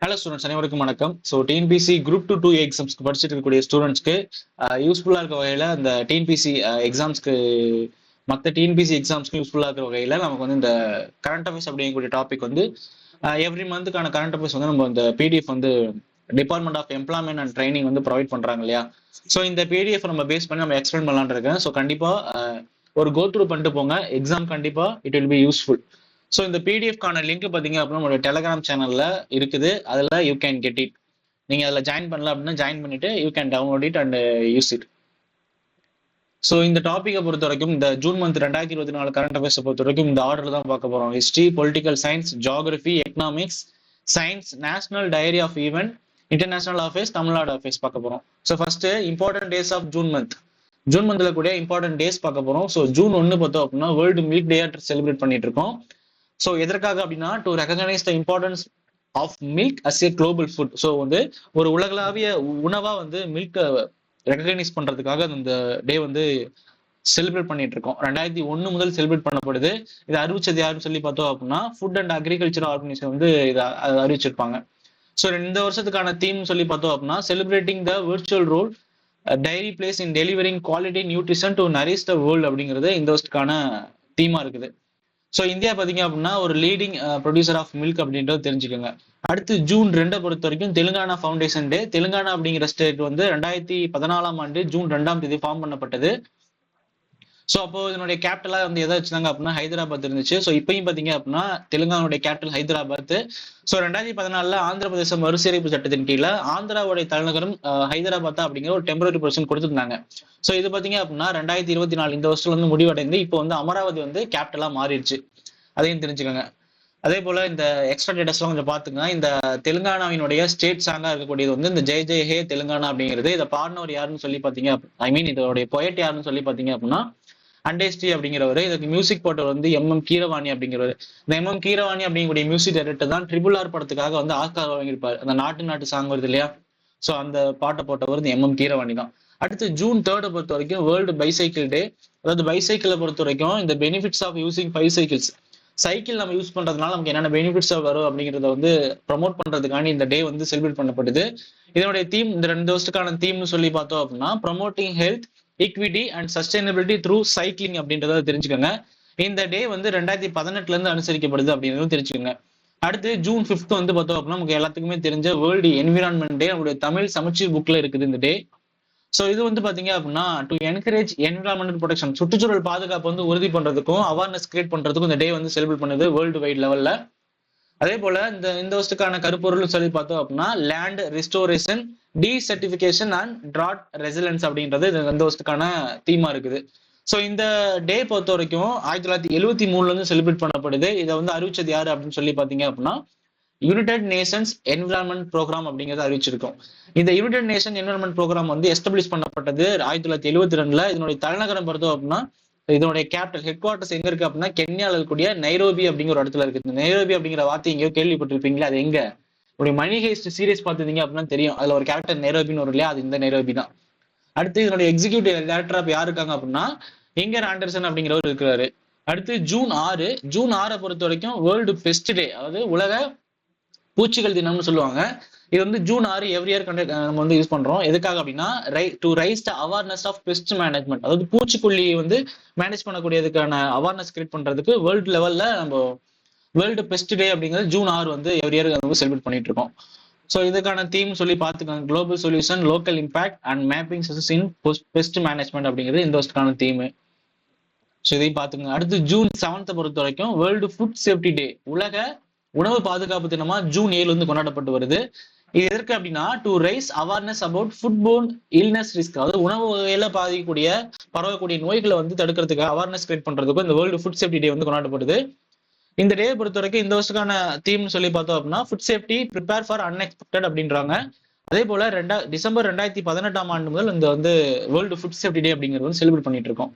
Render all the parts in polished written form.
Hello students, அனைவருக்கும் வணக்கம். So TNPSC group 2 எக்ஸாம்ஸ்க்கு படிச்சுட்டு இருக்கக்கூடிய ஸ்டூடெண்ட்ஸ்க்கு யூஸ்ஃபுல்லாக இருக்க வகையில் அந்த டிஎன்பிசி எக்ஸாம்ஸ்க்கு மற்ற டிஎன்பிசி எக்ஸாம்ஸ்க்கு யூஸ்ஃபுல்லாக இருக்கிற வகையில் நமக்கு வந்து இந்த கரண்ட் அஃபேர்ஸ் அப்படிங்கக்கூடிய டாபிக் வந்து எவ்ரி மந்த்துக்கான கரண்ட் அஃபேர்ஸ் வந்து நம்ம இந்த பிடிஎஃப் வந்து department of employment and training வந்து ப்ரொவைட் பண்ணுறாங்க இல்லையா. ஸோ இந்த பிடிஎஃப் நம்ம பேஸ் பண்ணி நம்ம எக்ஸ்பிளைன் பண்ணலான்னு இருக்கேன். ஸோ கண்டிப்பாக ஒரு கோ த்ரூ பண்ணிட்டு போங்க. எக்ஸாம் கண்டிப்பாக it will be useful. So இந்த பிடிஎஃப்கான லிங்க் பார்த்தீங்க அப்படின்னா நம்மளோட டெலிகிராம் சேனல்ல இருக்குது. அதில் யூ கேன் கெட் இட். நீங்கள் அதில் ஜாயின் பண்ணல அப்படின்னா ஜாயின் பண்ணிட்டு you can download it and use it. So இந்த டாப்பிக்கை பொறுத்த வரைக்கும் இந்த ஜூன் மந்த் 2024 கரண்ட் அஃபேர்ஸை பொறுத்த வரைக்கும் இந்த ஆர்டர் தான் பார்க்க போகிறோம். History, political science, geography, economics, science, national diary of event, international affairs, Tamil Nadu affairs பார்க்க போகிறோம். So first important days of June month. June மந்த்ல கூட இம்பார்ட்டன்ட் டேஸ் பார்க்க போகிறோம். ஸோ ஜூன் 1 பார்த்தோம் அப்படின்னா வேர்ல்டு மில்க் டே செலிப்ரேட் பண்ணிட்டு இருக்கோம். ஸோ எதற்காக அப்படின்னா to recognize the importance of milk as a global food. So வந்து ஒரு உலகளாவிய உணவா வந்து மில்கை ரெகக்னைஸ் பண்றதுக்காக இந்த டே வந்து செலிப்ரேட் பண்ணிட்டு இருக்கோம். 2001 முதல் செலிப்ரேட் பண்ணப்படுது. இதை அறிவிச்சது யாருன்னு சொல்லி பார்த்தோம் அப்படின்னா ஃபுட் அண்ட் அக்ரிகல்ச்சர் ஆர்கனைசேஷன் வந்து இதை அறிவிச்சிருப்பாங்க. ஸோ இந்த வருஷத்துக்கான தீம் சொல்லி பார்த்தோம் அப்படின்னா celebrating the virtual role dairy plays in delivering quality nutrition to nourish the world அப்படிங்கிறது இந்த வருஷத்துக்கான தீமா இருக்குது. ஸோ இந்தியா பார்த்தீங்க அப்படின்னா ஒரு லீடிங் ப்ரொடியூசர் ஆஃப் மில்க் அப்படின்றது தெரிஞ்சுக்கோங்க. அடுத்து ஜூன் 2 பொறுத்த வரைக்கும் தெலுங்கானா ஃபவுண்டேஷன் டே. தெலுங்கானா அப்படிங்கிற ஸ்டேட் வந்து 2014 ஜூன் 2 ஃபார்ம் பண்ணப்பட்டது. ஸோ அப்போ இதனுடைய கேபிட்டலா வந்து எதை வச்சிருந்தாங்க அப்படின்னா ஹைதராபாத் இருந்துச்சு. ஸோ இப்பயும் பார்த்தீங்க அப்படின்னா தெலுங்கானுடைய கேபிட்டல் ஹைதராபாத். ஸோ 2014 ஆந்திர பிரதேசம் மறுசீரமைப்பு சட்டத்தின் கீழே ஆந்திராவுடைய தலைநகரம் ஹைதராபாத் அப்படிங்கிற ஒரு டெம்பரரி பொசிஷன் கொடுத்துருந்தாங்க. ஸோ இது பார்த்தீங்க அப்படின்னா 2024 இந்த வருஷத்துல வந்து முடிவடைந்து இப்போ வந்து அமராவதி வந்து கேபிட்டலா மாறிடுச்சு. அதையும் தெரிஞ்சுக்கோங்க. அதே போல இந்த எக்ஸ்ட்ரா டேட்டாஸ்லாம் கொஞ்சம் பாத்துங்க. இந்த தெலுங்கானாவினுடைய ஸ்டேட் சாங்கா இருக்கக்கூடியது வந்து இந்த ஜெய் ஜெய் ஹே தெலுங்கானா அப்படிங்கிறது. இதை பாடினவர் யாருன்னு சொல்லி பாத்தீங்க, ஐ மீன் இதோடைய பொயட் யாருன்னு சொல்லி பாத்தீங்க அப்படின்னா அண்டேஸ்டி அப்படிங்கிறவர். இதுக்கு மியூசிக் போட்டவர் வந்து எம்.எம். கீரவாணி அப்படிங்கிறவர். இந்த எம்.எம். கீரவாணி அப்படிங்கக்கூடிய மியூசிக் டைரக்டர் தான் RRR படத்துக்காக வந்து ஆஸ்கார் வாங்கியிருப்பாரு. அந்த நாட்டு சாங் வருது இல்லையா, ஸோ அந்த பாட்டை போட்டவர் இந்த எம்.எம். கீரவாணி தான். அடுத்து ஜூன் 3 பொறுத்த வரைக்கும் வேர்ல்டு பைசைக்கிள் டே. அதாவது பைசைக்கிளை பொறுத்த வரைக்கும் இந்த benefits of using bicycles, cycle நம்ம யூஸ் பண்றதுனால நமக்கு என்னென்ன பெனிஃபிட்ஸ் வரும் அப்படிங்கிறத வந்து ப்ரமோட் பண்றதுக்காண்டி இந்த டே வந்து செலிப்ரேட் பண்ணப்படுது. இதனுடைய தீம் இந்த 2 வருஷத்துக்கான தீம்னு சொல்லி பார்த்தோம் அப்படின்னா promoting health, equity and sustainability through cycling அப்படின்றத தெரிஞ்சுக்கோங்க. இந்த டே வந்து 2018 இருந்து அனுசரிக்கப்படுது அப்படின்றதும் தெரிஞ்சுக்கோங்க. அடுத்து ஜூன் 5 வந்து பார்த்தோம் அப்படின்னா நமக்கு எல்லாத்துக்குமே தெரிஞ்ச வேர்ல்டு என்விரான்மெண்ட் டே. நம்மளுடைய தமிழ் சமச்சீர் புக்ல இருக்குது இந்த டே. ஸோ இது வந்து பாத்தீங்க அப்படின்னா டு என்கரேஜ் என்விரான்மெண்டல் ப்ரொடெக்ஷன், சுற்றுச்சூழல் பாதுகாப்பு வந்து உறுதி பண்றதுக்கும் அவேர்னஸ் கிரியேட் பண்றதுக்கும் இந்த டே வந்து செலிப்ரேட் பண்ணுது வேர்ல்டு வைட் லெவல்ல. அதே போல இந்த வருஷத்துக்கான கருப்பொருள் சொல்லி பார்த்தோம் அப்படின்னா land restoration, desertification and drought resilience அப்படின்றது இந்த வருஷத்துக்கான தீமா இருக்குது. ஸோ இந்த டே பொறுத்த வரைக்கும் 1973 இருந்து செலிப்ரேட் பண்ணப்படுது. இதை வந்து அறிவிச்சது யாரு அப்படின்னு சொல்லி பாத்தீங்க அப்படின்னா யுனைடெட் நேஷன்ஸ் என்விரான்மெண்ட் ப்ரோக்ராம் அப்படிங்கிறத அறிவிச்சிருக்கோம். இந்த யுனைடெட் நேஷன் என்விரான்மெண்ட் ப்ரோக்ராம் வந்து எஸ்டாப்ளிஷ் பண்ணப்பட்டது 1972. இதனுடைய தலைநகரம் பார்த்தோம் அப்படின்னா இதனுடைய கேபிட்டல் ஹெட் குவார்டர்ஸ் எங்க இருக்கு அப்படின்னா கென்யால இருக்கக்கூடிய நைரோபி அப்படிங்கிற ஒரு இடத்துல இருக்கு. இந்த நைரோபி அப்படிங்கிற வார்த்தை எங்கேயோ கேள்விப்பட்டிருப்பீங்களா? அது எங்க? இப்படி மணி ஹேஸ்ட் சீரியஸ் பார்த்துருந்தீங்க அப்படின்னா தெரியும். அதுல ஒரு கேரக்டர் நைரோபின்னு வரும் இல்லையா, அது இந்த நைரோபி தான். அடுத்து இதனுடைய எக்ஸிக்யூட்டிவ் டைரக்டர் ஆஃப் யார் இருக்காங்க அப்படின்னா இங்கர் ஆண்டர்சன் அப்படிங்கிறவர் இருக்கிறாரு. அடுத்து ஜூன் 6 பொறுத்த வரைக்கும் வேர்ல்டு பெஸ்ட் டே, அதாவது உலக பூச்சிகள் தினம்னு சொல்லுவாங்க. இது வந்து ஜூன் 6 எவ்ரி இயர் நம்ம வந்து யூஸ் பண்றோம். எதுக்காக அப்படின்னா to raise the awareness of pest management, அதாவது பூச்சிக்கொல்லி வந்து மேனேஜ் பண்ணக்கூடியதுக்கான அவேர்னஸ் கிரியேட் பண்றதுக்கு வேர்ல்டு லெவல்ல நம்ம வேர்ல்டு பெஸ்ட் டே அப்படிங்கிறது ஜூன் 6 வந்து எவ்ரி இயர் நம்ம செலிப்ரேட் பண்ணிட்டு இருக்கோம். ஸோ இதுக்கான தீம் சொல்லி பார்த்துக்கோங்க, global solution, local impact and mapping success in best management அப்படிங்கிறது இந்த வருஷத்துக்கான தீம். ஸோ இதையும் பார்த்துக்கோங்க. அடுத்து ஜூன் 7 பொறுத்த வரைக்கும் வேர்ல்டு ஃபுட் சேஃப்டி டே, உலக உணவு பாதுகாப்பு தினமா ஜூன் 7 வந்து கொண்டாடப்பட்டு வருது. இது எதற்கு அப்படின்னா to raise awareness about foodborne illness risk, அதாவது உணவு வகையில பாதிக்கக்கூடிய பரவக்கூடிய நோய்களை வந்து தடுக்கிறதுக்கு அவேர்னஸ் கிரியேட் பண்றதுக்கும் இந்த வேர்ல்டு ஃபுட் சேஃப்டி டே வந்து கொண்டாடப்படுது. இந்த டே பொறுத்த வரைக்கும் இந்த வருஷத்துக்கான தீம்னு சொல்லி பார்த்தோம் அப்படின்னா food safety prepare for unexpected அப்படின்றாங்க. அதே போல டிசம்பர் 2018 முதல் இந்த வந்து வேர்ல்டு ஃபுட் சேஃப்டி டே அப்படிங்கிறது வந்து செலிப்ரேட் பண்ணிட்டு இருக்கோம்.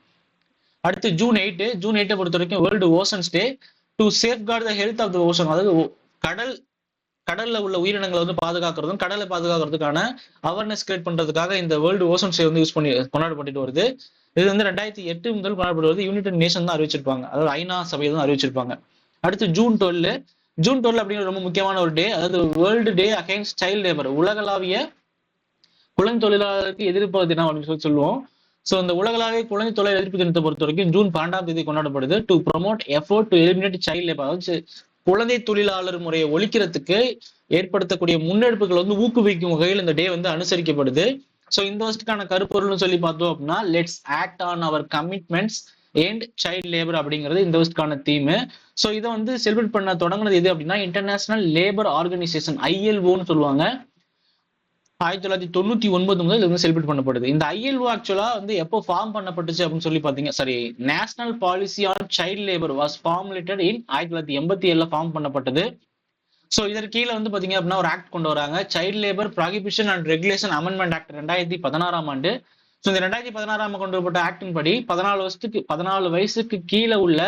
அடுத்து ஜூன் 8 பொறுத்த வரைக்கும் world oceans day to safeguard the health of the ocean, அதாவது கடல்ல உள்ள உயிரினங்களை வந்து பாதுகாக்கிறதும் கடலை பாதுகாக்கிறதுக்கான அவேர்னஸ் கிரியேட் பண்றதுக்காக இந்த வேர்ல்டு ஓஷன்ஸ் டே வந்து யூஸ் பண்ணி கொண்டாடப்பட்டு வருது. இது வந்து 2008 முதல் கொண்டாடப்பட்டு வருது. யுனைடெட் நேஷன் தான் அறிவிச்சிருப்பாங்க, அதாவது ஐநா சபையை தான் அறிவிச்சிருப்பாங்க. அடுத்து ஜூன் 12 ஜூன் 12 அப்படிங்கிற ரொம்ப முக்கியமான ஒரு டே, அதாவது world day against child labour, உலகளாவிய குழந்தை தொழிலாளருக்கு எதிர்ப்பு தினம் அப்படின்னு சொல்லி சொல்லுவோம். ஸோ இந்த உலகளாவிய குழந்தை தொழில் எதிர்ப்பு தினத்தை பொறுத்த வரைக்கும் ஜூன் 12ஆம் தேதி கொண்டாடப்படுது. To promote effort to eliminate child labour, அதாவது குழந்தை தொழிலாளர் முறையை ஒழிக்கிறதுக்கு ஏற்படுத்தக்கூடிய முன்னெடுப்புகள் வந்து ஊக்குவிக்கும் வகையில் இந்த டே வந்து அனுசரிக்கப்படுது. ஸோ இந்த வருஷத்துக்கான கருப்பொருள்னு சொல்லி பார்த்தோம் அப்படின்னா let's act on our commitments and child labour அப்படிங்கிறது இந்த வருஷத்துக்கான தீம். ஸோ இதை வந்து செலிப்ரேட் பண்ண தொடங்குனது எது அப்படின்னா இன்டர்நேஷனல் லேபர் ஆர்கனைசேஷன், ILOன்னு சொல்லுவாங்க. 1999 முதல் இது வந்து செலிப்ரேட் பண்ணப்படுது. இந்த ILO ஆக்சுவலா வந்து எப்போ ஃபார்ம் பண்ணப்பட்டுச்சு அப்படின்னு சொல்லி பாத்தீங்க, sorry, national policy on child labour was formulated in 1987 form பண்ணப்பட்டது. ஸோ இதற்கு கீழே வந்து பாத்தீங்க அப்படின்னா ஒரு ஆக்ட் கொண்டு வராங்க, child labour prohibition and regulation amendment act 2016ஆம் ஆண்டு. ஸோ இந்த 2016ஆம் கொண்டு வரப்பட்ட ஆக்டின் படி 14 வயசுக்கு கீழே உள்ள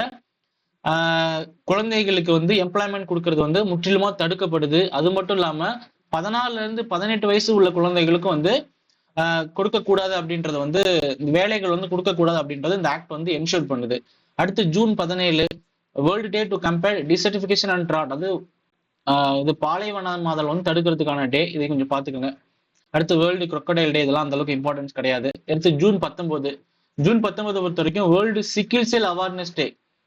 குழந்தைகளுக்கு வந்து எம்ப்ளாய்மெண்ட் கொடுக்கறது வந்து முற்றிலுமா தடுக்கப்படுது. அது மட்டும் இல்லாம 14ல இருந்து 18 வயசு உள்ள குழந்தைகளுக்கும் வந்து கொடுக்கக்கூடாது அப்படின்றது வந்து வேலைகள் வந்து கொடுக்கக்கூடாது அப்படின்றது இந்த ஆக்ட் வந்து என்ஷூர் பண்ணுது. அடுத்து June 17 world day to combat desertification and drought, அது இது பாலைவனமாதல் வந்து தடுக்கிறதுக்கான டே, இதை கொஞ்சம் பாத்துக்கோங்க. அடுத்து வேர்ல்டு crocodile டே, இதெல்லாம் அந்த அளவுக்கு இம்பார்ட்டன்ஸ் கிடையாது. அடுத்து ஜூன் 19 பொறுத்த வரைக்கும் வேர்ல்டு சிக்கிள் செல் அவேர்னஸ் டே.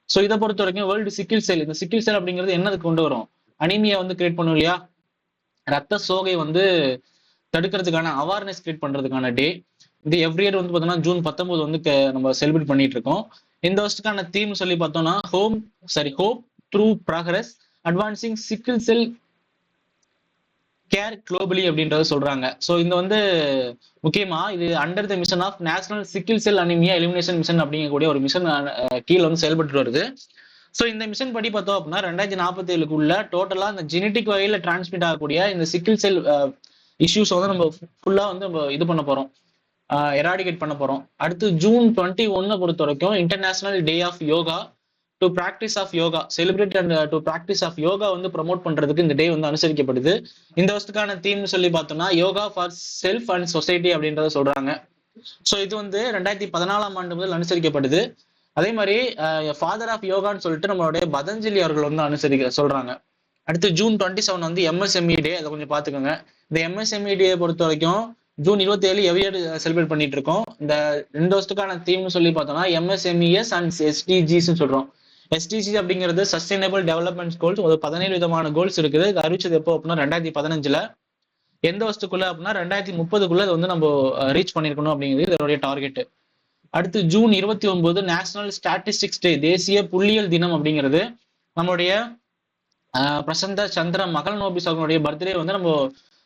ஸோ இதை பொறுத்த வரைக்கும் வேர்ல்டு சிக்கிள் செல், இந்த சிக்கிள் செல் அப்படிங்கிறது என்னது கொண்டு வரும், அனிமியா வந்து கிரியேட் பண்ணும் இல்லையா, ரத்த சோகை வந்து தடுக்கிறதுக்கான அவேர்னஸ் கிரியேட் பண்றதுக்கான டே. இது எவ்ரி இயர் வந்து பார்த்தோம்னா ஜூன் 19 வந்து நம்ம செலிப்ரேட் பண்ணிட்டு இருக்கோம். இந்த வருஷத்துக்கான தீம் சொல்லி பார்த்தோம்னா hope through progress advancing sickle cell care globally அப்படின்றத சொல்றாங்க. ஸோ இந்த வந்து முக்கியமா இது under the mission of national sickle cell anaemia elimination mission அப்படிங்கக்கூடிய ஒரு மிஷன் கீழே வந்து செயல்பட்டு வருது. ஸோ இந்த மிஷன் படி பார்த்தோம் அப்படின்னா 2047க்குள்ள டோட்டலா இந்த ஜெனட்டிக் வகையில டிரான்ஸ்மிட் ஆகக்கூடிய இந்த சிக்கிள் செல் இஷ்யூஸ் வந்து நம்ம ஃபுல்லா வந்து நம்ம இது பண்ண போறோம், எராடிகேட் பண்ண போறோம். அடுத்து ஜூன் 21 பொறுத்த வரைக்கும் international day of yoga to practice of yoga, celebrate and to practice of yoga வந்து ப்ரமோட் பண்றதுக்கு இந்த டே வந்து அனுசரிக்கப்படுது. இந்த வருஷத்துக்கான தீம்னு சொல்லி பார்த்தோம்னா yoga for self and society அப்படின்றத சொல்றாங்க. ஸோ இது வந்து 2014ஆம் ஆண்டு முதல் அனுசரிக்கப்படுது. அதே மாதிரி ஃபாதர் ஆஃப் யோகான்னு சொல்லிட்டு நம்மளுடைய பதஞ்சலி அவர்கள் வந்து அனுசரிக்க சொல்றாங்க. அடுத்து ஜூன் 27 வந்து MSME டே, அதை கொஞ்சம் பாத்துக்கோங்க. இந்த MSME டே பொறுத்த வரைக்கும் ஜூன் 27 எவ்வியர் செலிப்ரேட் பண்ணிட்டு இருக்கோம். இந்த 2 வருஷத்துக்கான தீம்னு சொல்லி பார்த்தோம்னா MSMES அண்ட் SDGs சொல்றோம். SDG அப்படிங்கிறது சஸ்டைனபிள் டெவலப்மெண்ட் கோல்ஸ், ஒரு 17 விதமான கோல்ஸ் இருக்குது. இது அறிவிச்சது எப்போ அப்படின்னா 2015, எந்த வருஷத்துக்குள்ள அப்படின்னா 2030க்குள்ள அதை வந்து நம்ம ரீச் பண்ணிருக்கணும் அப்படிங்கிறது இதனுடைய டார்கெட். அடுத்து ஜூன் 29 நேஷனல் ஸ்டாட்டிஸ்டிக்ஸ் டே, தேசிய புள்ளியியல் தினம் அப்படிங்கிறது. நம்மளுடைய பிரசந்த சந்திர மகள்நோபிஸ் அவங்களுடைய பர்த்டே வந்து நம்ம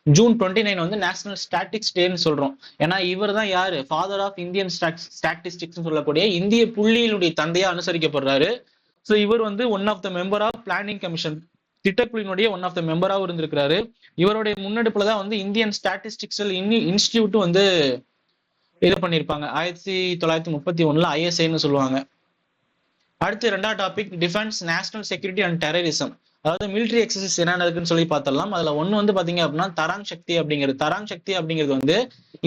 ஜூன் 29 வந்து நேஷனல் ஸ்டாட்டிக்ஸ் டேன்னு சொல்றோம். ஏன்னா இவர் தான் யாரு, ஃபாதர் ஆஃப் இந்தியன் ஸ்டாட்டிஸ்டிக்ஸ் சொல்லக்கூடிய இந்திய புள்ளியியலுடைய தந்தையா அனுசரிக்கப்படுறாரு. ஸோ இவர் வந்து one of the member of planning commission, திட்டக்குழுவினுடைய ஒன் ஆஃப் த மெம்பராகவும் இருந்திருக்கிறாரு. இவருடைய முன்னெடுப்புல தான் வந்து இந்தியன் ஸ்டாட்டிஸ்டிக்ஸல் இன்ஸ்டிடியூட் வந்து இது பண்ணியிருப்பாங்க. 1931 ISIன்னு சொல்லுவாங்க. அடுத்து 2வது topic defence, national security and terrorism, அதாவது மிலிட்ரி எக்ஸசைஸ் என்ன இருக்குன்னு சொல்லி பார்த்தலாம். அதுல ஒண்ணு வந்து பாத்தீங்க அப்படின்னா தராங் சக்தி அப்படிங்கிறது வந்து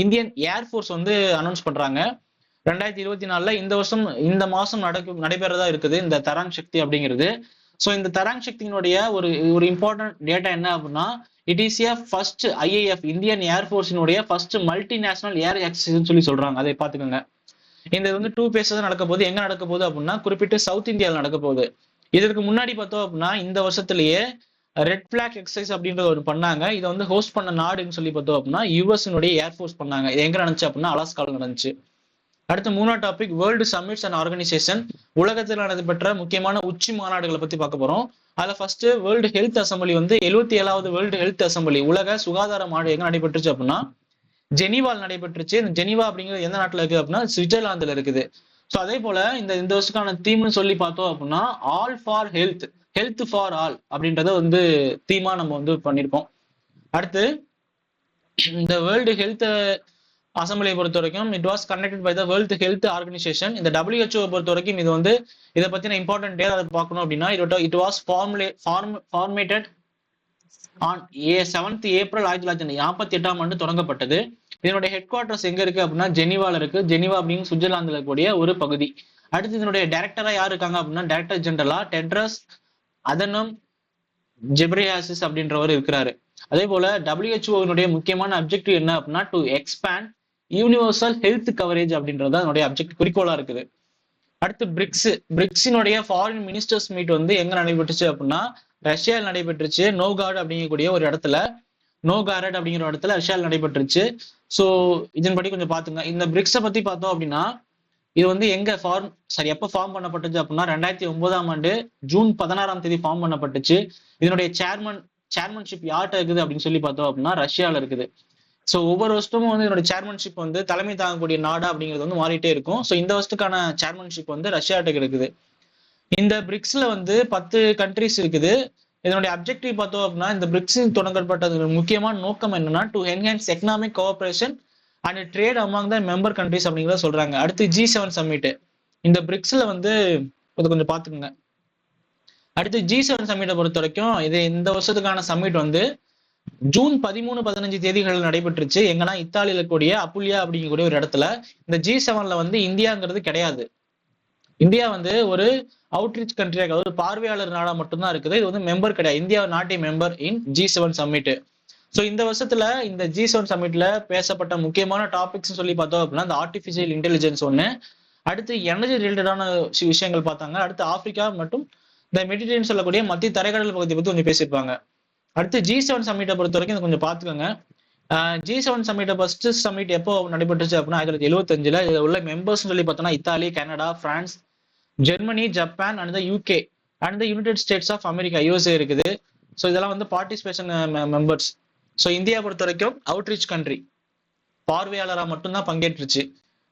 இந்தியன் ஏர்ஃபோர்ஸ் வந்து அனௌன்ஸ் பண்றாங்க 2024 இந்த மாசம் நடைபெறதா இருக்குது இந்த தராங் சக்தி அப்படிங்கிறது. ஸோ இந்த தராங் சக்தியினுடைய ஒரு இம்பார்ட்டன்ட் டேட்டா என்ன அப்படின்னா it is a first IAF Indian ஏர்ஃபோர்ஸினுடைய ஃபர்ஸ்ட் மல்டிநேஷனல் ஏர் எக்ஸசைஸ் சொல்லி சொல்றாங்க. அதை பார்த்துக்கோங்க. இந்த வந்து 2 பேஸஸ் நடக்க போகுது. எங்க நடக்க போகுது அப்படின்னா குறிப்பிட்டு சவுத் இந்தியாவில் நடக்க போகுது. இதற்கு முன்னாடி பார்த்தோம் அப்படின்னா இந்த வருஷத்திலேயே ரெட் பிளாக் எக்ஸசைஸ் அப்படின்றத ஒரு பண்ணாங்க. இதை வந்து ஹோஸ்ட் பண்ண நாடுன்னு சொல்லி பார்த்தோம் அப்படின்னா யுஎஸ்னுடைய ஏர்ஃபோர்ஸ் பண்ணாங்க. இது எங்க நடந்துச்சு அப்படின்னா அலாஸ்காவில் நடந்துச்சு. அடுத்து 3வது topic world summits and organisation, உலகத்தில் நடைபெற்ற முக்கியமான உச்சி மாநாடுகளை பத்தி பார்க்க போறோம். அதுல ஃபர்ஸ்ட் வேர்ல்டு ஹெல்த் அசம்பிளி வந்து 77வது வேர்ல்டு ஹெல்த் அசம்பிளி, உலக சுகாதார மாநாடு எங்க நடைபெற்றுச்சு அப்படின்னா ஜெனீவால் நடைபெற்றுச்சு. இந்த ஜெனீவா அப்படிங்கிறது எந்த நாட்டுல இருக்கு அப்படின்னா சுவிட்சர்லாந்துல இருக்குது. ஸோ அதே போல இந்த வருஷத்துக்கான தீம்னு சொல்லி பார்த்தோம் அப்படின்னா all for health for all அப்படின்றத வந்து தீமா நம்ம வந்து பண்ணியிருக்கோம். அடுத்து இந்த வேர்ல்டு ஹெல்த் அசம்பிளியை பொறுத்த வரைக்கும் it was conducted by the world health organisation. இந்த WHO பொறுத்த வரைக்கும் இது வந்து இதை பத்தின இம்பார்ட்டன்ட் டே அதை பார்க்கணும் அப்படின்னா it was formatted on 7th April 1948ஆம் ஆண்டு தொடங்கப்பட்டது. இதனுடைய ஹெட் குவார்டர்ஸ் எங்க இருக்கு அப்படின்னா ஜெனீவால இருக்கு. ஜெனீவா அப்படிங்கிற சுவிட்சர்லாந்துல இருக்கக்கூடிய ஒரு பகுதி. அடுத்து இதனுடைய டைரக்டரா யார் இருக்காங்க அப்படின்னா டைரக்டர் ஜெனரலா டெட்ரஸ் அதனம் ஜெப்ரியாசிஸ் அப்படின்றவர் இருக்கிறாரு. அதே போல WHO முக்கியமான அப்ஜெக்டிவ் என்ன அப்படின்னா to expand universal health coverage அப்படின்றது அதனுடைய அப்ஜெக்ட் குறிக்கோளா இருக்குது. அடுத்து பிரிக்ஸினுடைய ஃபாரின் மினிஸ்டர்ஸ் மீட் வந்து எங்க நடைபெற்றுச்சு அப்படின்னா ரஷ்யாவில் நடைபெற்றுச்சு. நோகார்ட் அப்படிங்கக்கூடிய ஒரு இடத்துல நோகாரட் அப்படிங்கிற இடத்துல ரஷ்யாவில் நடைபெற்றுச்சு. ஸோ இதன்படி கொஞ்சம் பாத்துங்க. இந்த பிரிக்ஸை பத்தி பார்த்தோம் அப்படின்னா இது வந்து எங்க எப்ப ஃபார்ம் பண்ணப்பட்டுச்சு அப்படின்னா 2009ஆம் ஆண்டு ஜூன் 16ஆம் தேதி ஃபார்ம் பண்ணப்பட்டுச்சு. இதனுடைய சேர்மன்ஷிப் யார்கிட்ட இருக்குது அப்படின்னு சொல்லி பார்த்தோம் அப்படின்னா ரஷ்யாவில் இருக்குது. ஸோ ஒவ்வொரு வருஷமும் வந்து இதோட சேர்மன்ஷிப் வந்து தலைமை தாங்கக்கூடிய நாடா அப்படிங்கிறது வந்து மாறிட்டே இருக்கும். ஸோ இந்த வருஷத்துக்கான சேர்மன்ஷிப் வந்து ரஷ்யாட்டுக்கு இருக்குது. இந்த பிரிக்ஸ்ல வந்து 10 கண்ட்ரிஸ் இருக்குது. இதனுடைய அப்ஜெக்டிவ் பார்த்தோம் அப்படின்னா இந்த பிரிக்ஸ் தொடங்கப்பட்டது முக்கியமான நோக்கம் என்னன்னா to enhance economic cooperation and trade among the member countries அப்படிங்கிறத சொல்றாங்க. அடுத்து G7 சம்மிட். இந்த பிரிக்ஸ்ல வந்து கொஞ்சம் பாத்துக்கோங்க. அடுத்து G7 சம்மிட்டை பொறுத்த வரைக்கும் இது இந்த வருஷத்துக்கான சம்மிட் வந்து ஜூன் 13-15 தேதிகளில் நடைபெற்றுச்சு. எங்கன்னா இத்தாலியில கூடிய அப்புலியா அப்படிங்கக்கூடிய ஒரு இடத்துல. இந்த G7ல வந்து இந்தியாங்கிறது கிடையாது. இந்தியா வந்து ஒரு அவுட்ரீச் கண்ட்ரியாக, அதாவது பார்வையாளர் நாடா மட்டும்தான் இருக்குது. இது வந்து மெம்பர் கிடையாது. India not a member in G7 summit. So இந்த வருஷத்துல இந்த G7 சம்மிட்ல பேசப்பட்ட முக்கியமான டாபிக்ஸ் சொல்லி பார்த்தோம் அப்படின்னா இந்த ஆர்டிபிஷியல் இன்டெலிஜென்ஸ் ஒன்று, அடுத்து எனர்ஜி ரிலேட்டடான விஷயங்கள் பார்த்தாங்க, அடுத்து ஆப்பிரிக்கா மற்றும் இந்த மெடிட்டரேனியன் சொல்லக்கூடிய மத்திய தரைக்கடல் பகுதியை பத்தி கொஞ்சம் பேசியிருப்பாங்க. அடுத்து G7 சம்மிட்டை பொறுத்த வரைக்கும் கொஞ்சம் பார்த்துக்கோங்க. G7 சம்மிட்டை ஃபர்ஸ்ட் சம்மிட் எப்போ நடைபெற்றுச்சு அப்படின்னா 1975. இதுல உள்ள மெம்பர்ஸ் சொல்லி பார்த்தோம்னா Italy, Canada, France, Germany, Japan and UK and United States of America USA இருக்குது. ஸோ இதெல்லாம் வந்து பார்ட்டிசிபேஷன் மெம்பர்ஸ். ஸோ இந்தியா பொறுத்த வரைக்கும் அவுட்ரீச் கண்ட்ரி, பார்வையாளராக மட்டும்தான் பங்கேற்றுச்சு.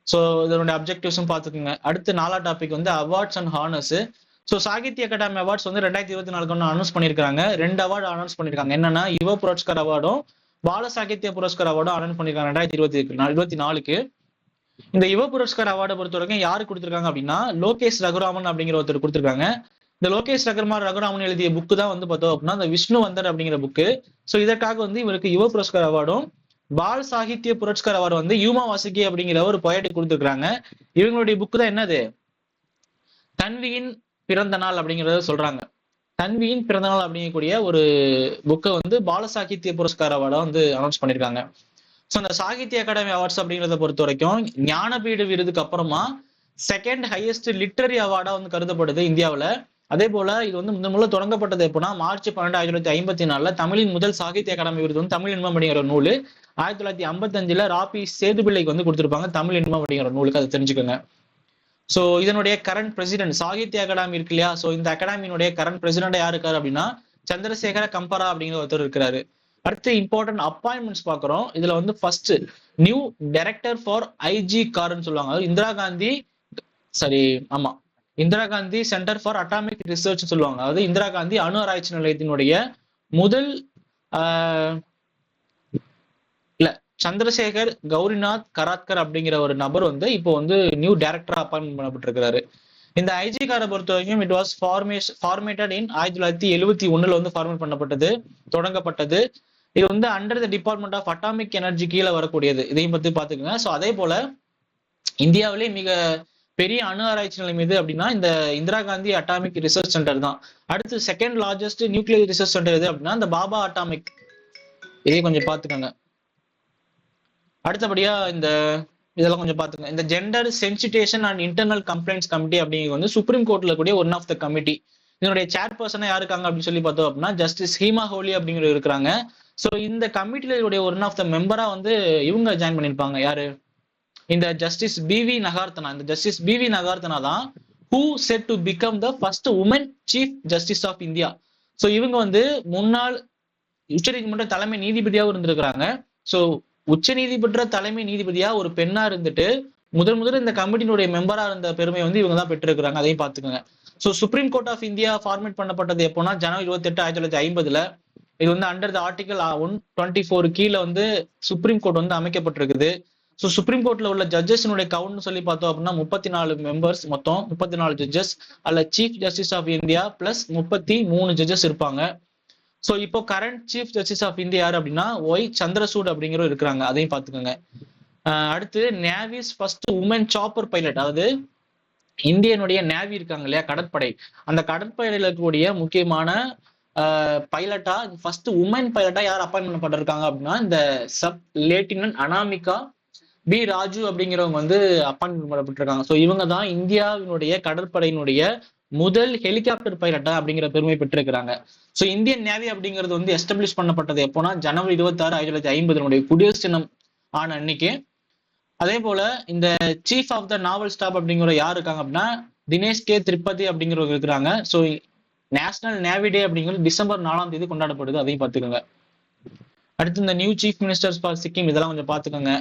ஸோ இதனுடைய அப்ஜெக்டிவ்ஸும் பார்த்துக்குங்க. அடுத்து 4ஆம் டாபிக் வந்து awards and honours. So Sahitya Akademi awards வந்து 2024 அனௌன்ஸ் பண்ணியிருக்காங்க. 2 அவார்டு அனௌன்ஸ் பண்ணியிருக்காங்க. என்னன்னா யுவ புரஸ்கார் அவார்டும் பால சாகித்ய புரஸ்கார் அவார்டும் அனௌன்ஸ் பண்ணியிருக்காங்க 2024. இந்த யுவ புரஸ்கார் அவார்டை பொறுத்த வரைக்கும் யாரு கொடுத்திருக்காங்க அப்படின்னா லோகேஷ் ரகுராமன் அப்படிங்கிற ஒருத்தர் கொடுத்திருக்காங்க. இந்த லோகேஷ் ரகுராமன் எழுதிய புக்கு தான் வந்து பார்த்தோம் அப்படின்னா இந்த விஷ்ணு வந்தர் அப்படிங்கிற புக்கு. ஸோ இதற்காக வந்து இவருக்கு யுவ புரஸ்கார் அவார்டும் பால் சாகித்ய புரஸ்கார் அவார்டு வந்து யூமா வாசுகி அப்படிங்கிற ஒரு பொயட்டுக்கு கொடுத்துருக்காங்க. இவங்களுடைய புக்கு தான் என்னது தன்வியின் பிறந்த நாள் அப்படிங்கிறத சொல்றாங்க. தன்வியின் பிறந்த நாள் அப்படிங்கக்கூடிய ஒரு புக்கை வந்து பால சாகித்ய புரஸ்கார் அவார்டா வந்து அனௌன்ஸ் பண்ணியிருக்காங்க. ஸோ அந்த சாகித்ய அகாடமி அவார்ட்ஸ் அப்படிங்கிறத பொறுத்த வரைக்கும் ஞானபீட விருதுக்கு அப்புறமா செகண்ட் ஹையஸ்ட் லிட்டரரி அவார்டா வந்து கருதப்படுது இந்தியாவில். அதே போல இது வந்து முதல்ல தொடங்கப்பட்டது எப்படின்னா மார்ச் 12, 1954 தமிழின் முதல் சாகித்ய அகாடமி விருது வந்து தமிழ் இன்பம் அப்படிங்கிற ஒரு நூல். 1955 ராபி சேதுபிள்ளைக்கு வந்து கொடுத்திருப்பாங்க தமிழ் இன்பம் அப்படிங்கிற நூலுக்கு, அதை தெரிஞ்சுக்கோங்க. ஸோ இதனுடைய கரண்ட் பிரசிடென்ட் சாகித்ய அகாடமி இருக்கு இல்லையா, ஸோ இந்த அகாடமியினுடைய கரண்ட் பிரசிடென்ட் யாரு இருக்காரு அப்படின்னா சந்திரசேகர கம்பரா அப்படிங்கிற ஒருத்தர் இருக்கிறாரு. அடுத்து இம்பார்ட்டன்ட் அப்பாயின்மெண்ட்ஸ் பாக்குறோம். இதுல வந்து first new director for IG கார்ன்னு சொல்லுவாங்க. Indira Gandhi centre for atomic research சொல்லுவாங்க. அதாவது இந்திரா காந்தி அணு ஆராய்ச்சி நிலையத்தினுடைய முதல் சந்திரசேகர் கௌரிநாத் கராத்கர் அப்படிங்கிற ஒரு நபர் வந்து இப்போ வந்து நியூ டைரக்டரா அப்பாயின்மெண்ட் பண்ணப்பட்டிருக்கிறாரு. இந்த IG காரை பொறுத்த வரைக்கும் இட் வாஸ் ஃபார்மேட்டட் இன் 1971 வந்து ஃபார்மேட் பண்ணப்பட்டது, தொடங்கப்பட்டது. இது வந்து under the department of atomic energy கீழே வரக்கூடியது. இதையும் பத்தி பாத்துக்கோங்க. ஸோ அதே போல இந்தியாவிலே மிக பெரிய அணு ஆராய்ச்சி நிலையம் எது அப்படின்னா இந்த Indira Gandhi atomic research centre தான். அடுத்து second largest nuclear research centre எது அப்படின்னா இந்த பாபா அட்டாமிக். இதையும் கொஞ்சம் பாத்துக்கோங்க. அடுத்தபடியா இதெல்லாம் கொஞ்சம் பாத்துக்கோங்க. இந்த gender sensitisation and internal complaints committee அப்படிங்கிறது வந்து சுப்ரீம் கோர்ட்ல கூடிய ஒன் ஆஃப் த கமிட்டி. இதனுடைய சேர்பர்சனா யாரு இருக்காங்க அப்படின்னு சொல்லி பார்த்தோம் அப்படின்னா ஜஸ்டிஸ் ஹீமா ஹோலி அப்படிங்கிற இருக்கிறாங்க. ஸோ இந்த கமிட்டியில ஒன் ஆஃப் த மெம்பரா வந்து இவங்க ஜாயின் பண்ணியிருப்பாங்க. யாரு? இந்த ஜஸ்டிஸ் பிவி நகார்த்தனா. இந்த ஜஸ்டிஸ் பிவி நகார்த்தனா தான் who set to become the first woman chief justice of India. So இவங்க வந்து முன்னாள் உச்சநீதிமன்ற தலைமை நீதிபதியாகவும் இருந்திருக்கிறாங்க. ஸோ உச்ச நீதிமன்ற தலைமை நீதிபதியா ஒரு பெண்ணா இருந்துட்டு முதல் இந்த கமிட்டியினுடைய மெம்பரா இருந்த பெருமை வந்து இவங்க தான் பெற்றிருக்கிறாங்க. அதையும் பாத்துக்கோங்க. So supreme court of India format பண்ணப்பட்டது எப்போனா ஜனவரி 28, 1950. இது வந்து அண்டர் த ஆர்டிகல் 124 கீழே வந்து சுப்ரீம் கோர்ட் வந்து அமைக்கப்பட்டிருக்குது. ஸோ சுப்ரீம் கோர்ட்ல உள்ள ஜட்ஜஸ்னுடைய கவுண்ட் சொல்லி பார்த்தோம் அப்படின்னா 34 மெம்பர்ஸ், மொத்தம் 34 ஜட்ஜஸ். அல்ல chief justice of India plus 33 judges இருப்பாங்க. ஸோ இப்போ current chief justice of India யாரு அப்படின்னா ஒய் சந்திரசூட் அப்படிங்கிறவர் இருக்கிறாங்க. அதையும் பார்த்துக்கோங்க. அடுத்து navy's first woman chopper pilot, அதாவது இந்தியனுடைய நேவி இருக்காங்க இல்லையா கடற்படை, அந்த கடற்படையில இருக்கக்கூடிய முக்கியமான பைலட்டா ஃபர்ஸ்ட் உமன் பைலட்டா யார் அப்பாயின்மெண்ட் பண்ணிருக்காங்க அப்படின்னா இந்த சப் லேட்டினன்ட் அனாமிகா பி ராஜு அப்படிங்கிறவங்க வந்து அப்பாயின்மெண்ட் பண்ணப்பட்டிருக்காங்க. ஸோ இவங்க தான் இந்தியாவினுடைய கடற்படையினுடைய முதல் ஹெலிகாப்டர் பைலட்டா அப்படிங்கிற பெருமை பெற்றிருக்கிறாங்க. ஸோ இந்தியன் நேவி அப்படிங்கிறது வந்து எஸ்டாப்ளிஷ் பண்ணப்பட்டது எப்போனா ஜனவரி 26, 1950 குடியரசு தினம் ஆன அன்னைக்கு. அதே போல இந்த chief of the naval staff அப்படிங்கிற யார் இருக்காங்க அப்படின்னா தினேஷ் கே திரிபதி அப்படிங்கிறவங்க இருக்கிறாங்க. ஸோ நேஷனல் நேவி டே அப்படிங்கிறது டிசம்பர் 4 கொண்டாடப்படுது, அதையும் பார்த்துக்கோங்க. அடுத்து இந்த new chief ministers for Sikkim இதெல்லாம் கொஞ்சம் பார்த்துக்கோங்க.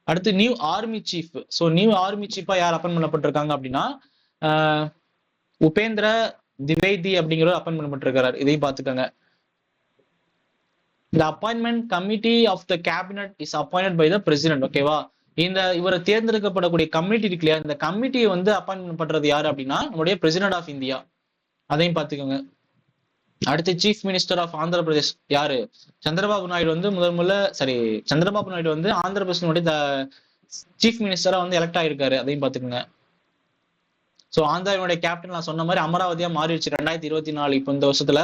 அடுத்து new army chief. So new army சீஃபா யார் அப்பாயின் பண்ணப்பட்டிருக்காங்க அப்படின்னா உபேந்திர திவேதி அப்படிங்கிற அப்பாயின் பண்ணப்பட்டிருக்கிறார், இதையும் பார்த்துக்கோங்க. இந்த appointment committee of the cabinet is appoint by the president. ஓகேவா, இந்த இவரை தேர்ந்தெடுக்கப்படக்கூடிய கமிட்டி இருக்கு இல்லையா, இந்த கமிட்டியை வந்து அப்பாயின்மெண்ட் பண்றது யாரு அப்படின்னா நம்முடைய பிரசிடென்ட் ஆஃப் இந்தியா, அதையும் பார்த்துக்கோங்க. அடுத்து chief minister of Andhra Pradesh யாரு, சந்திரபாபு நாயுடு வந்து சந்திரபாபு நாயுடு வந்து ஆந்திர பிரதேசனுடைய சீஃப் மினிஸ்டரா வந்து எலெக்ட் ஆயிருக்காரு, அதையும் பார்த்துக்கோங்க. ஸோ ஆந்திராவினுடைய கேப்டன் நான் சொன்ன மாதிரி அமராவதியா மாறிடுச்சு 2024. இப்போ இந்த வருஷத்துல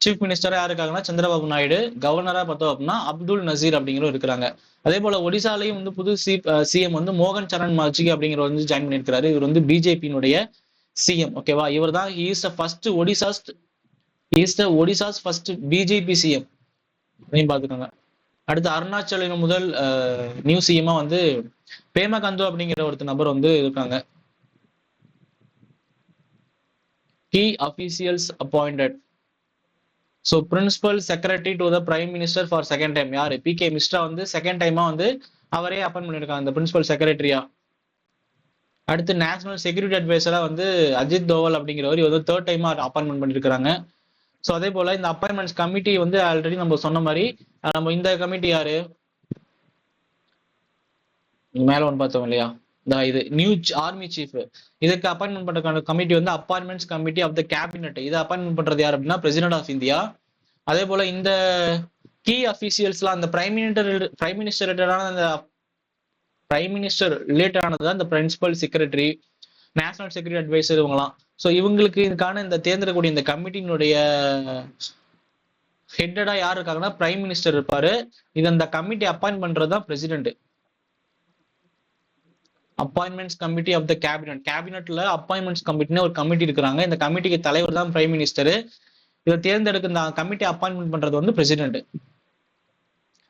சீஃப் மினிஸ்டரா யாரு இருக்காங்கன்னா சந்திரபாபு நாயுடு, கவர்னரா பார்த்தோம் அப்படின்னா அப்துல் நசீர் அப்படிங்கிறவர் இருக்கிறாங்க. அதே போல ஒடிசாலையும் வந்து புது சிஎம் வந்து மோகன் சரண் மாஜிகி அப்படிங்கிறவர் வந்து ஜாயின் பண்ணியிருக்காரு. இவர் வந்து பிஜேபியினுடைய சிஎம். ஓகேவா, இவர் தான் ஒடிசாஸ் ஃபர்ஸ்ட் பிஜேபி சிஎம், அதையும் பார்த்துக்கோங்க. அடுத்து அருணாச்சலின் முதல் நியூ சிஎம்மா வந்து பேமா கந்து அப்படிங்கிற ஒருத்தர் நபர் வந்து இருக்காங்க. Key officials appointed. So principal secretary to the prime minister for second time யாரு, பி.கே. மிஸ்ரா வந்து செகண்ட் டைமா வந்து அவரே அப்பாயின் பண்ணியிருக்காங்க இந்த பிரின்சிபல் செக்ரட்டரியா. அடுத்து நேஷனல் செக்யூரிட்டி அட்வைசரா வந்து அஜித் தோவல் அப்படிங்கிறவர் இவர் வந்து தேர்ட் டைமா அப்பாயின்மெண்ட் பண்ணியிருக்காங்க. ஸோ அதே போல இந்த அப்பாயின்மெண்ட்ஸ் கமிட்டி வந்து ஆல்ரெடி நம்ம சொன்ன மாதிரி நம்ம இந்த கமிட்டி யாரு மேல ஒன்று பார்த்தோம் இல்லையா, இது நியூ ஆர்மி சீஃப், இதுக்கு அப்பாயின்மெண்ட் பண்ற கமிட்டி வந்து appointments committee of the cabinet. இதை அப்பாயின்மெண்ட் பண்றது யார் அப்படின்னா பிரசிடென்ட் ஆஃப் இந்தியா. அதே போல இந்த கீ அபிஷியல்ஸ்லாம் அந்த பிரைம் மினிஸ்டர் ரிலேட்டடானது இந்த principal secretary, national security adviser இவங்கலாம். ஸோ இவங்களுக்கு இதுக்கான இந்த தேர்ந்தெடுக்கக்கூடிய இந்த கமிட்டியினுடைய ஹெட்டடா யார் இருக்காங்கன்னா பிரைம் மினிஸ்டர் இருப்பாரு. இது அந்த கமிட்டி அப்பாயின்ட் பண்றது தான் president. Appointments committee of the கேபினட்ல அப்பாயின்மெண்ட்ஸ் கமிட்டின்னு ஒரு கமிட்டி இருக்கிறாங்க. இந்த கமிட்டிக்கு தலைவர் தான் பிரைம் மினிஸ்டர். இதை தேர்ந்தெடுக்க இந்த கமிட்டி அப்பாயின்மெண்ட் பண்றது வந்து பிரசிடென்ட்.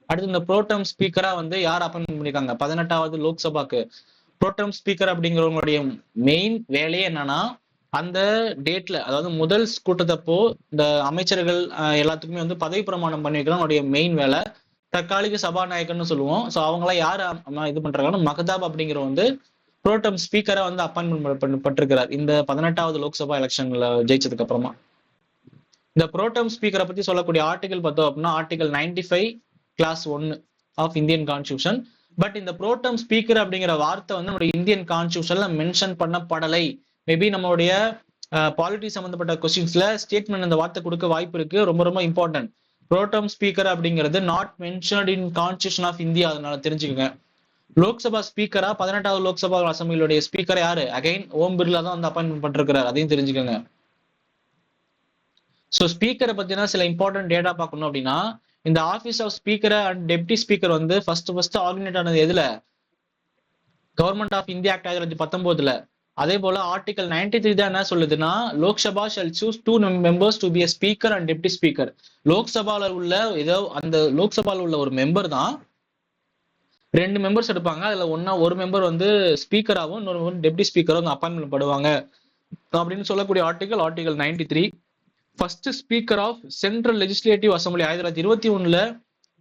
அடுத்து இந்த ப்ரோடம் ஸ்பீக்கரா வந்து யார் அப்பாயின்மெண்ட் பண்ணிருக்காங்க 18வது லோக்சபாக்கு. ப்ரோடம் ஸ்பீக்கர் அப்படிங்கிறவங்களுடைய மெயின் வேலையே என்னன்னா அந்த டேட்ல, அதாவது முதல் கூட்டத்தப்போ இந்த அமைச்சர்கள் எல்லாத்துக்குமே வந்து பதவி பிரமாணம் பண்ணிருக்கிறோம். அவருடைய மெயின் வேலை தற்காலிக சபாநாயகர்னு சொல்லுவோம். ஸோ அவங்களாம் யார் இது பண்றாங்கன்னா மகதாப் அப்படிங்கிற வந்து ப்ரோடம் ஸ்பீக்கரா வந்து அப்பாயின்மெண்ட் பண்ணப்பட்டிருக்கிறார் இந்த 18வது லோக்சபா எலெக்ஷன்ல ஜெயிச்சதுக்கு அப்புறமா. இந்த ப்ரோடம் ஸ்பீக்கரை பத்தி சொல்லக்கூடிய ஆர்டிகல் பார்த்தோம் அப்படின்னா article 95 clause 1 of Indian constitution. But இந்த ப்ரோடம் ஸ்பீக்கர் அப்படிங்கிற வார்த்தை வந்து நம்மளுடைய இந்தியன் கான்ஸ்டியூஷன்ல மென்ஷன் பண்ணப்படலை. மேபி நம்மளுடைய பாலிட்டி சம்பந்தப்பட்ட கொஸ்டின்ஸ்ல ஸ்டேட்மெண்ட் இந்த வார்த்தை கொடுக்க வாய்ப்பு இருக்கு. ரொம்ப ரொம்ப இம்பார்ட்டன்ட். ப்ரோடம் ஸ்பீக்கர் அப்படிங்கிறது not mentioned in constitution of India, அதனால தெரிஞ்சுக்கோங்க. லோக்சபா ஸ்பீக்கரா 18வது லோக்சபா அசம்பிளியுடைய ஸ்பீக்கர் யாரு, அகைன் ஓம் பிர்லா தான் வந்து அப்பாயின்மெண்ட் பண்ணிருக்கிறார், அதையும் தெரிஞ்சுக்கோங்க. ஸோ ஸ்பீக்கரை பத்தினா சில இம்பார்ட்டன்ட் டேட்டா பார்க்கணும் அப்படின்னா இந்த office of speaker and deputy speaker வந்து ஃபர்ஸ்ட் ஆர்டினேட் ஆனது எதுல, கவர்மெண்ட் ஆஃப் இந்தியா ஆக்ட் 1919. அதே போல ஆர்டிகல் 93 தான் என்ன சொல்லுதுன்னா Lok Sabha shall choose 2 members to be a speaker and deputy speaker. லோக்சபால உள்ள ஏதோ அந்த லோக்சபால உள்ள ஒரு மெம்பர் தான் 2 மெம்பர்ஸ் எடுப்பாங்க. அதுல ஒரு மெம்பர் வந்து ஸ்பீக்கராகவும் இன்னொரு டெப்டி ஸ்பீக்கரும் அப்பாயின்மெண்ட் படுவாங்க அப்படின்னு சொல்லக்கூடிய article 93. First speaker of central legislative assembly 1921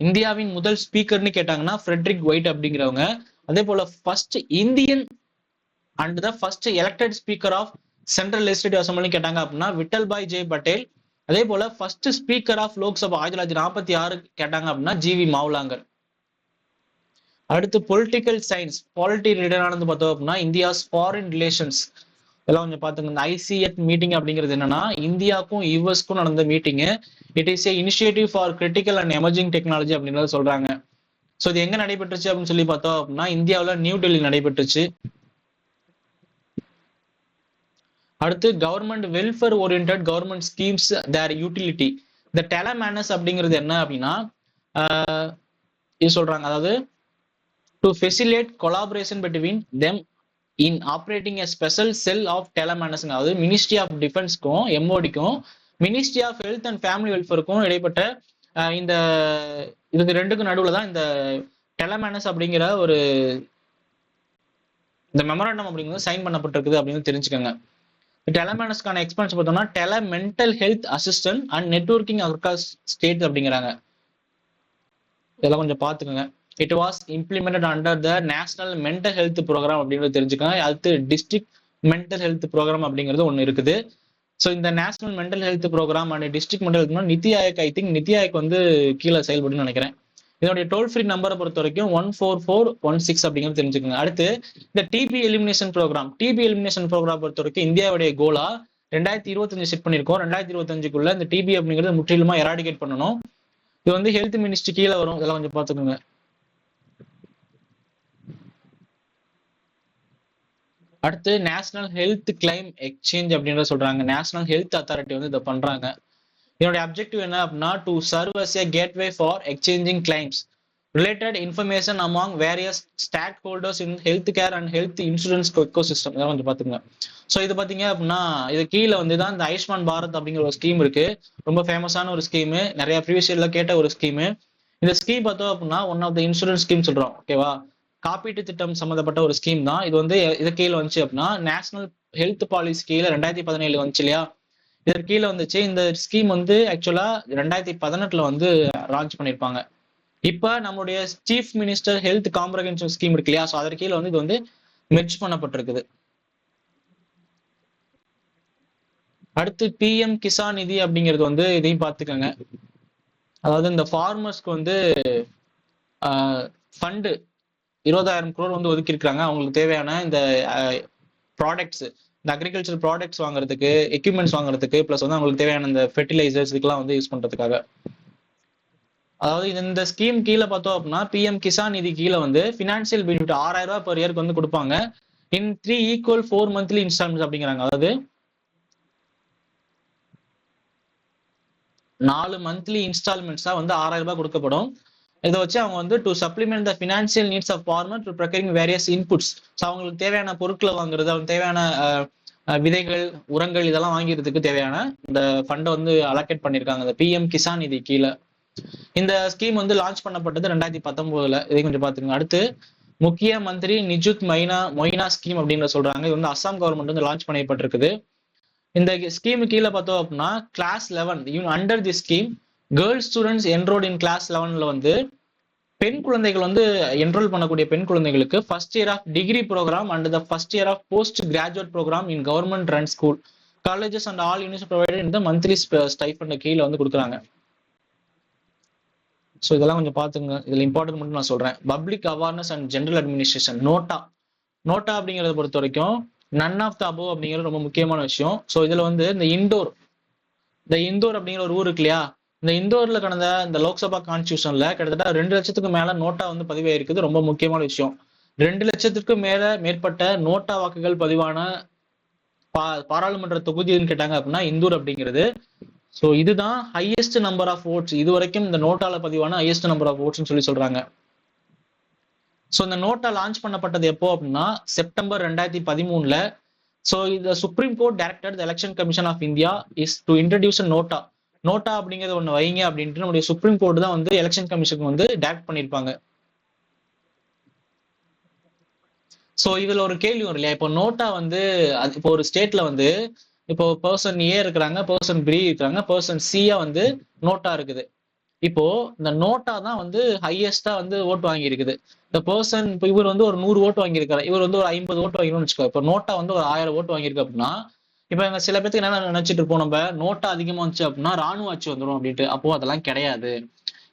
இந்தியாவின் முதல் ஸ்பீக்கர்னு கேட்டாங்கன்னா ஃப்ரெட்ரிக் ஒயிட் அப்படிங்கிறவங்க. அதே போல first Indian and the first elected speaker of central legislative assembly கேட்டாங்க அப்படின்னா விட்டல் பாய் ஜே பட்டேல். அதே போல ஃபர்ஸ்ட் ஸ்பீக்கர் ஆஃப் லோக்சபா 1946 கேட்டாங்க அப்படின்னா ஜிவி மாவுலாங்கர். அடுத்து பொலிட்டிக்கல் சயின்ஸ் பாலிட்டி ரிலேட்டடானது பார்த்தோம் அப்படின்னா இந்தியாஸ் ஃபாரின் ரிலேஷன்ஸ் எல்லாம் கொஞ்சம் பாத்துங்க. இந்த ஐசிஎட் மீட்டிங் அப்படிங்கிறது என்னன்னா இந்தியாவுக்கும் யூஎஸ்க்கும் நடந்த meeting. It is A initiative for critical and emerging technology அப்படின்றத சொல்றாங்க. ஸோ இது எங்க நடைபெற்றுச்சு அப்படின்னு சொல்லி பார்த்தோம் அப்படின்னா இந்தியாவில் நியூ டெல்லி நடைபெற்றுச்சு. அடுத்து government welfare oriented government schemes their utility. இந்த டெலமேனஸ் அப்படிங்கிறது என்ன அப்படின்னா இது சொல்றாங்க, அதாவது to facilitate collaboration between them in operating a special cell of டெலமேனஸ்ங்க. அதாவது மினிஸ்ட்ரி ஆஃப் டிஃபென்ஸ்க்கும் எம்ஓடிக்கும் ministry of health and family வெல்ஃபேருக்கும் இடைப்பட்ட இந்த இதுக்கு ரெண்டுக்கும் நடுவில் தான் இந்த டெலமேனஸ் அப்படிங்கிற ஒரு இந்த மெமராண்டம் அப்படிங்கிறது சைன் பண்ணப்பட்டிருக்குது அப்படின்னு தெரிஞ்சுக்கோங்க. டெலமேனஸ்க்கான எக்ஸ்பென்ஸ் பார்த்தோம்னா tele mental health assistance and networking across state அப்படிங்கிறாங்க. இதெல்லாம் கொஞ்சம் பார்த்துக்கோங்க. It was implemented under the national mental health programme அப்படிங்கிறது தெரிஞ்சுக்கோங்க. அடுத்து டிஸ்ட்ரிக்ட் மென்டல் ஹெல்த் ப்ரோக்ராம் அப்படிங்கிறது ஒன்று இருக்குது. ஸோ இந்த national mental health programme and district mental health NITI Aayog, I think NITI Aayog வந்து கீழே செயல்படுன்னு நினைக்கிறேன். இதனுடைய டோல் ஃப்ரீ நம்பரை பொறுத்த வரைக்கும் 14416 அப்படிங்கிறது தெரிஞ்சுக்கோங்க. அடுத்து இந்த டிபி எலிமினேஷன் ப்ரோக்ராம் பொறுத்த வரைக்கும் இந்தியாவுடைய கோலா 2025 செட் பண்ணியிருக்கோம். 2025க்குள்ள இந்த டிபி அப்படிங்கிறது முற்றிலுமா எராடிகேட் பண்ணணும். இது வந்து ஹெல்த் மினிஸ்ட்ரி கீழே வரும். இதெல்லாம் கொஞ்சம் பார்த்துக்கோங்க. அடுத்து நேஷனல் ஹெல்த் கிளைம் எக்ஸ்சேஞ்ச் அப்படின்றத சொல்றாங்க. நேஷனல் ஹெல்த் அத்தாரிட்டி வந்து இதை பண்றாங்க. இதனுடைய அப்ஜெக்டிவ் என்ன அப்படின்னா to serve as a gateway for exchanging claims related information among various stakeholders in health care and health insurance ecosystem. இதெல்லாம் கொஞ்சம் பார்த்துங்க. ஸோ இது பார்த்தீங்க அப்படின்னா இது கீழே வந்து தான் இந்த ஆயுஷ்மான் பாரத் அப்படிங்கிற ஒரு ஸ்கீம் இருக்கு. ரொம்ப ஃபேமஸான ஒரு ஸ்கீமு, நிறைய ப்ரீவியஸ் இயர்ல கேட்ட ஒரு ஸ்கீமு. இந்த ஸ்கீம் பார்த்தோம் அப்படின்னா one of the insurance scheme சொல்றோம், ஓகேவா? காப்பீட்டு திட்டம் சம்மந்தப்பட்ட ஒரு ஸ்கீம் தான் இது. வந்து இது கீழே வந்துச்சு அப்படின்னா நேஷனல் ஹெல்த் பாலிசி கீழே 2017 வந்துச்சு இல்லையா, இதற்கு கீழே வந்துச்சு. இந்த ஸ்கீம் வந்து ஆக்சுவலா 2018 வந்து லான்ச் பண்ணியிருப்பாங்க. இப்ப நம்மளுடைய chief minister health comprehensive scheme இருக்கு இல்லையா, ஸோ அதற்கு கீழே வந்து இது வந்து மெர்ஜ் பண்ணப்பட்டிருக்குது. அடுத்து பிஎம் கிசான் நிதி அப்படிங்கிறது வந்து இதையும் பார்த்துக்கோங்க. அதாவது இந்த ஃபார்மர்ஸ்க்கு வந்து ஃபண்டு 20,000 crore வந்து ஒதுக்கி இருக்காங்க. அவங்களுக்கு தேவையான இந்த ப்ராடக்ட்ஸ், இந்த அக்ரிகல்ச்சர் ப்ராடக்ட்ஸ் வாங்குறதுக்கு, எக்யூப்மெண்ட்ஸ் வாங்குறதுக்கு, பிளஸ் வந்து அவங்களுக்கு தேவையான இந்த ஃபெர்டிலைசர்ஸ் இதுக்கெல்லாம் வந்து யூஸ் பண்றதுக்காக. அதாவது இந்த ஸ்கீம் கீழே பார்த்தோம் அப்படின்னா பிஎம் கிசான் நிதி கீழே வந்து பினான்சியல் பெனிஃபிட் 6,000 ரூபாய் per இயருக்கு வந்து கொடுப்பாங்க. இன் 3 equal 4 monthly இன்ஸ்டால்மெண்ட்ஸ் அப்படிங்கிறாங்க. அதாவது 4 மந்த்லி இன்ஸ்டால்மெண்ட்ஸா வந்து 6,000 ரூபாய் கொடுக்கப்படும். இதை வச்சு அவங்க வந்து to supplement the financial needs of farmer to procuring various inputs. So அவங்களுக்கு தேவையான பொருட்களை வாங்குறது, அவங்களுக்கு தேவையான விதைகள், உரங்கள் இதெல்லாம் வாங்கிறதுக்கு தேவையான இந்த ஃபண்டை வந்து அலோகேட் பண்ணியிருக்காங்க இந்த பிஎம் கிசான் நிதி கீழே. இந்த ஸ்கீம் வந்து லான்ச் பண்ணப்பட்டது 2019. இதை கொஞ்சம் பார்த்துக்கோங்க. அடுத்து முக்கிய மந்திரி நிஜுத் மொய்னா ஸ்கீம் அப்படின்னு சொல்றாங்க. இது வந்து அஸ்ஸாம் கவர்மெண்ட் வந்து லான்ச் பண்ணப்பட்டிருக்குது. இந்த ஸ்கீமு கீழே பார்த்தோம் அப்படின்னா class 11 under the scheme girls students enrolled in class 11ல வந்து பெண் குழந்தைகள் வந்து என்ரோல் பண்ணக்கூடிய பெண் குழந்தைகளுக்கு first year of degree programme and the first year of post graduate programme in government run school colleges and all university provided இந்த monthly stipend கீழே வந்து கொடுக்குறாங்க. ஸோ இதெல்லாம் கொஞ்சம் பார்த்துங்க. இதில் இம்பார்ட்டன்ட் மட்டும் நான் சொல்றேன். Public awareness and general administration NOTA அப்படிங்கிறத பொறுத்த வரைக்கும் நன் ஆஃப் த அபோவ் அப்படிங்கிறது ரொம்ப முக்கியமான விஷயம். ஸோ இதுல வந்து இந்த இந்தோர் அப்படிங்கிற ஒரு ஊர் இருக்கு இல்லையா, இந்த இந்தோர்ல கடந்த இந்த லோக்சபா கான்ஸ்டியூஷன்ல கிட்டத்தட்ட 2 லட்சத்துக்கு மேல நோட்டா வந்து பதிவாயிருக்குது. ரொம்ப முக்கியமான விஷயம். 2 லட்சத்துக்கு மேற்பட்ட நோட்டா வாக்குகள் பதிவான பாராளுமன்ற தொகுதின்னு கேட்டாங்க அப்படின்னா இந்தூர் அப்படிங்கிறது. ஸோ இதுதான் ஹையஸ்ட் நம்பர் ஆஃப் ஓட்ஸ், இது வரைக்கும் இந்த நோட்டால பதிவான ஹையஸ்ட் நம்பர் ஆஃப் ஓட்ஸ்ன்னு சொல்றாங்க. ஸோ இந்த நோட்டா லான்ச் பண்ணப்பட்டது எப்போ அப்படின்னா செப்டம்பர் 2013. ஸோ இந்த supreme court directed election commission of India is to introduce NOTA அப்படிங்கிறது ஒன்று வைங்க அப்படின்ட்டு நம்முடைய சுப்ரீம் கோர்ட் தான் வந்து எலெக்ஷன் கமிஷனுக்கு வந்து டைரக்ட் பண்ணியிருப்பாங்க. ஸோ இதுல ஒரு கேள்வி வரும் இல்லையா, இப்போ நோட்டா வந்து இப்போ ஒரு ஸ்டேட்ல வந்து இப்போ பர்சன் ஏ இருக்கிறாங்க, பர்சன் பி இருக்கிறாங்க, பர்சன் சியா வந்து நோட்டா இருக்குது. இப்போ இந்த நோட்டா தான் வந்து ஹையஸ்டா வந்து ஓட்டு வாங்கி இருக்குது. இந்த பர்சன் இப்போ இவர் வந்து ஒரு 100 ஓட்டு வாங்கியிருக்காரு, இவர் வந்து ஒரு 50 ஓட்டு வாங்கிருன்னு வச்சுக்கோ. இப்போ நோட்டா வந்து ஒரு 1000 ஓட்டு வாங்கியிருக்கு அப்படின்னா இப்போ எங்க சில பேருக்கு என்ன நினைச்சிட்டு இருப்போம், நம்ம நோட்டா அதிகமா இருந்துச்சு அப்படின்னா ராணுவ ஆட்சி வந்துடும் அப்படின்ட்டு. அப்போ அதெல்லாம் கிடையாது.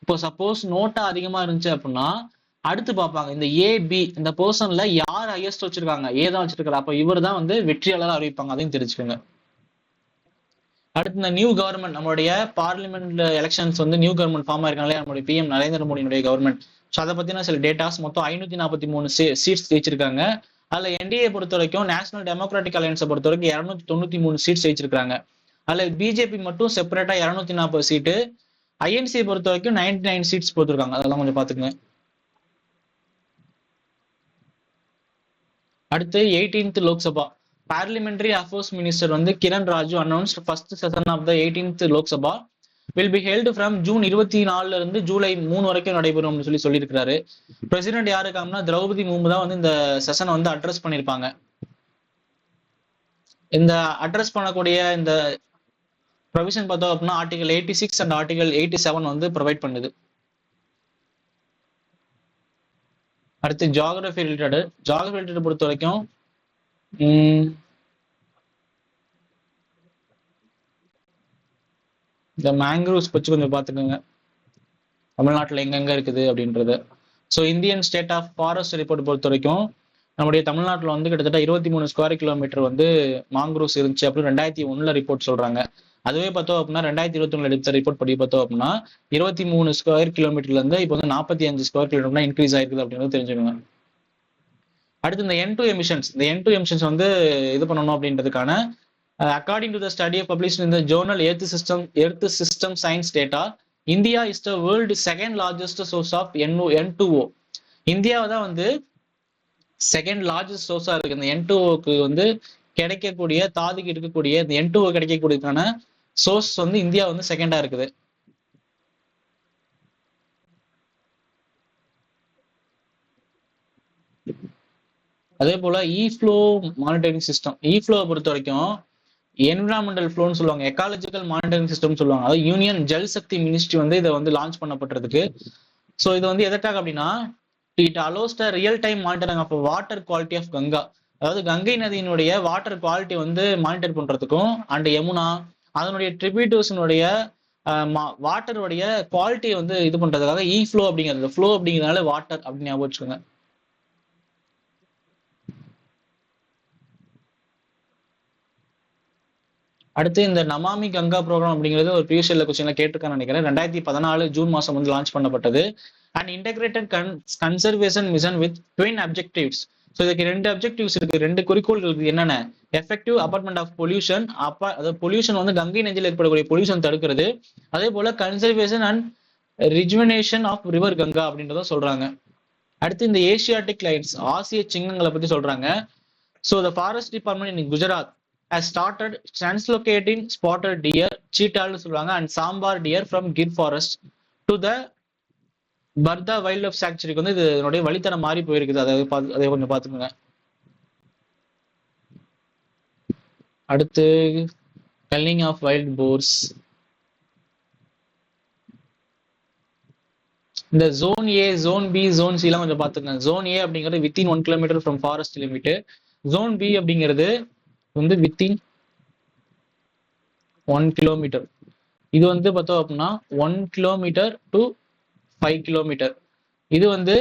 இப்போ சப்போஸ் நோட்டா அதிகமா இருந்துச்சு அப்படின்னா அடுத்து பார்ப்பாங்க இந்த ஏபி இந்த பர்சன்ல யார் ஹையஸ்ட் வச்சிருக்காங்க, ஏதான் வச்சிருக்காரு, அப்போ இவர் தான் வந்து வெற்றியாளராக அறிவிப்பாங்க. அதையும் தெரிஞ்சுக்கோங்க. அடுத்து இந்த நியூ கவர்மெண்ட், நம்மளுடைய பார்லிமெண்ட் எலெக்ஷன்ஸ் வந்து நியூ கவர்மெண்ட் ஃபார்ம் ஆயிருக்காங்களே நம்மளுடைய பிஎம் நரேந்திர மோடியுடைய கவர்மெண்ட். ஸோ அதை பத்தின சில டேட்டாஸ் மொத்தம் 543 சீட்ஸ் ஜெயிச்சிருக்காங்க. அதுல என்டிஏ பொறுத்த வரைக்கும் நேஷனல் டெமோக்ராட்டிக் அலையன்ஸை பொறுத்த வரைக்கும் 293 சீட்ஸ் ஜெயிச்சிருக்காங்க. அதுல பிஜேபி மட்டும் செப்பரேட்டா 240 சீட்டு, ஐஎன்சியை பொறுத்த வரைக்கும் 99 சீட்ஸ் கொடுத்துருக்காங்க. அதெல்லாம் கொஞ்சம் பாத்துக்கங்க. அடுத்து 18th Lok Sabha parliamentary affairs minister வந்து Kiren Rijiju announced first session of the 18th Lok Sabha will be held from June 24 இருந்து ஜூலை 3 வரைக்கும் நடைபெறும் சொல்லியிருக்காரு. பிரசிடென்ட் யாரு இருக்காங்கன்னா திரௌபதி முர்மு தான் வந்து இந்த செஷனை வந்து அட்ரஸ் பண்ணியிருப்பாங்க. இந்த அட்ரஸ் பண்ணக்கூடிய இந்த ப்ரொவிஷன் பார்த்தோம் அப்படின்னா ஆர்டிகல் 86 அண்ட் ஆர்டிகல் 87 வந்து ப்ரொவைட் பண்ணுது. அடுத்து ஜியாகிரபி ரிலேட்டட் பொறுத்த வரைக்கும் இந்த மேங்க்ரூவ்ஸ் பற்றி கொஞ்சம் பார்த்துக்கோங்க, தமிழ்நாட்டில் எங்கெங்க இருக்குது அப்படின்றது. So Indian state of forest report பொறுத்த வரைக்கும் நம்முடைய தமிழ்நாட்டில் வந்து கிட்டத்தட்ட 23 ஸ்கொயர் கிலோமீட்டர் வந்து மாங்க்ரூவ்ஸ் இருந்துச்சு அப்படின்னு 2001 ரிப்போர்ட் சொல்றாங்க. அதுவே பார்த்தோம் அப்படின்னா 2021 எடுத்த ரிப்போர்ட் படி பார்த்தோம் அப்படின்னா 23 ஸ்கொயர் கிலோமீட்டர்ல இருந்து இப்போ வந்து 45 ஸ்கொயர் கிலோமீட்டர் இன்க்ரீஸ் ஆயிருக்குது அப்படின்றது தெரிஞ்சுக்கோங்க. அடுத்து இந்த N2 எமிஷன்ஸ், இந்த N2 எமிஷன்ஸ் வந்து இது பண்ணணும் அப்படின்றதுக்கான according to the study published in the journal earth system science data, India is the world second largest source of N2O. இந்தியாவை தான் வந்து செகண்ட் லார்ஜஸ்ட் சோர்ஸா இருக்கு. இந்த N2Oக்கு வந்து கிடைக்கக்கூடிய தாதுக்கு இருக்கக்கூடிய இந்த N2O கிடைக்கக்கூடியதுக்கான சோர்ஸ் வந்து இந்தியா வந்து செகண்டா இருக்குது. அதே போல இஃப்ளோ மானிட்டரிங் சிஸ்டம், இஃப்ளோவை பொறுத்த வரைக்கும் என்விரான்மெண்டல் ஃப்ளோன்னு சொல்லுவாங்க, எக்காலஜிக்கல் மானிட்டரிங் சிஸ்டம் சொல்லுவாங்க. அதாவது யூனியன் ஜல் சக்தி மினிஸ்ட்ரி வந்து இதை வந்து லான்ச் பண்ணப்பட்டிருக்கு. ஸோ இது வந்து எதற்காக அப்படின்னா it allows the real time monitoring of water quality of Ganga, அதாவது கங்கை நதியினுடைய வாட்டர் குவாலிட்டி வந்து மானிட்டர் பண்றதுக்கும் அண்ட் யமுனா அதனுடைய ட்ரிபியூட்டர்ஸினுடைய வாட்டருடைய குவாலிட்டியை வந்து இது பண்றதுக்காக இஃப்ளோ அப்படிங்கிறது, ஃப்ளோ அப்படிங்கிறதுனால வாட்டர் அப்படின்னு ஞாபகம் வச்சுக்கோங்க. அடுத்து இந்த நமாமி கங்கா ப்ரோக்ராம் அப்படிங்கிறது ஒரு பியூசிஎல் கொஸ்டின்ல கேட்டிருக்கான்னு நினைக்கிறேன். 2014 ஜூன் மாசம் வந்து லான்ச் பண்ணப்பட்டது. And integrated conservation mission with twin objectives. So இதுக்கு 2 அப்ஜெக்டிவ்ஸ் இருக்கு, 2 குறிக்கோள்கள் இருக்கு. என்னென்ன? எஃபெக்டிவ் அபார்ட்மெண்ட் ஆஃப் பொல்யூஷன், அதாவது பொல்யூஷன் வந்து கங்கை நதியில் ஏற்படக்கூடிய பொல்யூஷன் தடுக்கிறது. அதே போல conservation and rejuvenation of river Ganga அப்படின்றத சொல்றாங்க. அடுத்து இந்த ஏசியாட்டிக் லைன்ஸ், ஆசிய சிங்கங்களை பத்தி சொல்றாங்க. So the forest department in Gujarat has started translocating spotted deer, cheetah சொல்லுவாங்க, and sambar deer from Gir forest to the Barda wildlife sanctuary வந்து இதனுடைய வழித்தடம் மாறி போயிருக்குது. அதை கொஞ்சம் பார்த்துக்கோங்க. அடுத்து கல்லிங் ஆஃப் வைல்ட் போர்ஸ். இந்த zone A, zone B, zone C எல்லாம் கொஞ்சம் பார்த்துக்கோங்க. ஜோன் ஏ அப்படிங்கிறது within 1 kilometre from forest limit. Zone B அப்படிங்கிறது வந்து வித்தின் 1 கிலோமீட்டர். இது வந்து பார்த்தோம் அப்படின்னா 1 கிலோமீட்டர் டு 5 கிலோமீட்டர். இது வந்து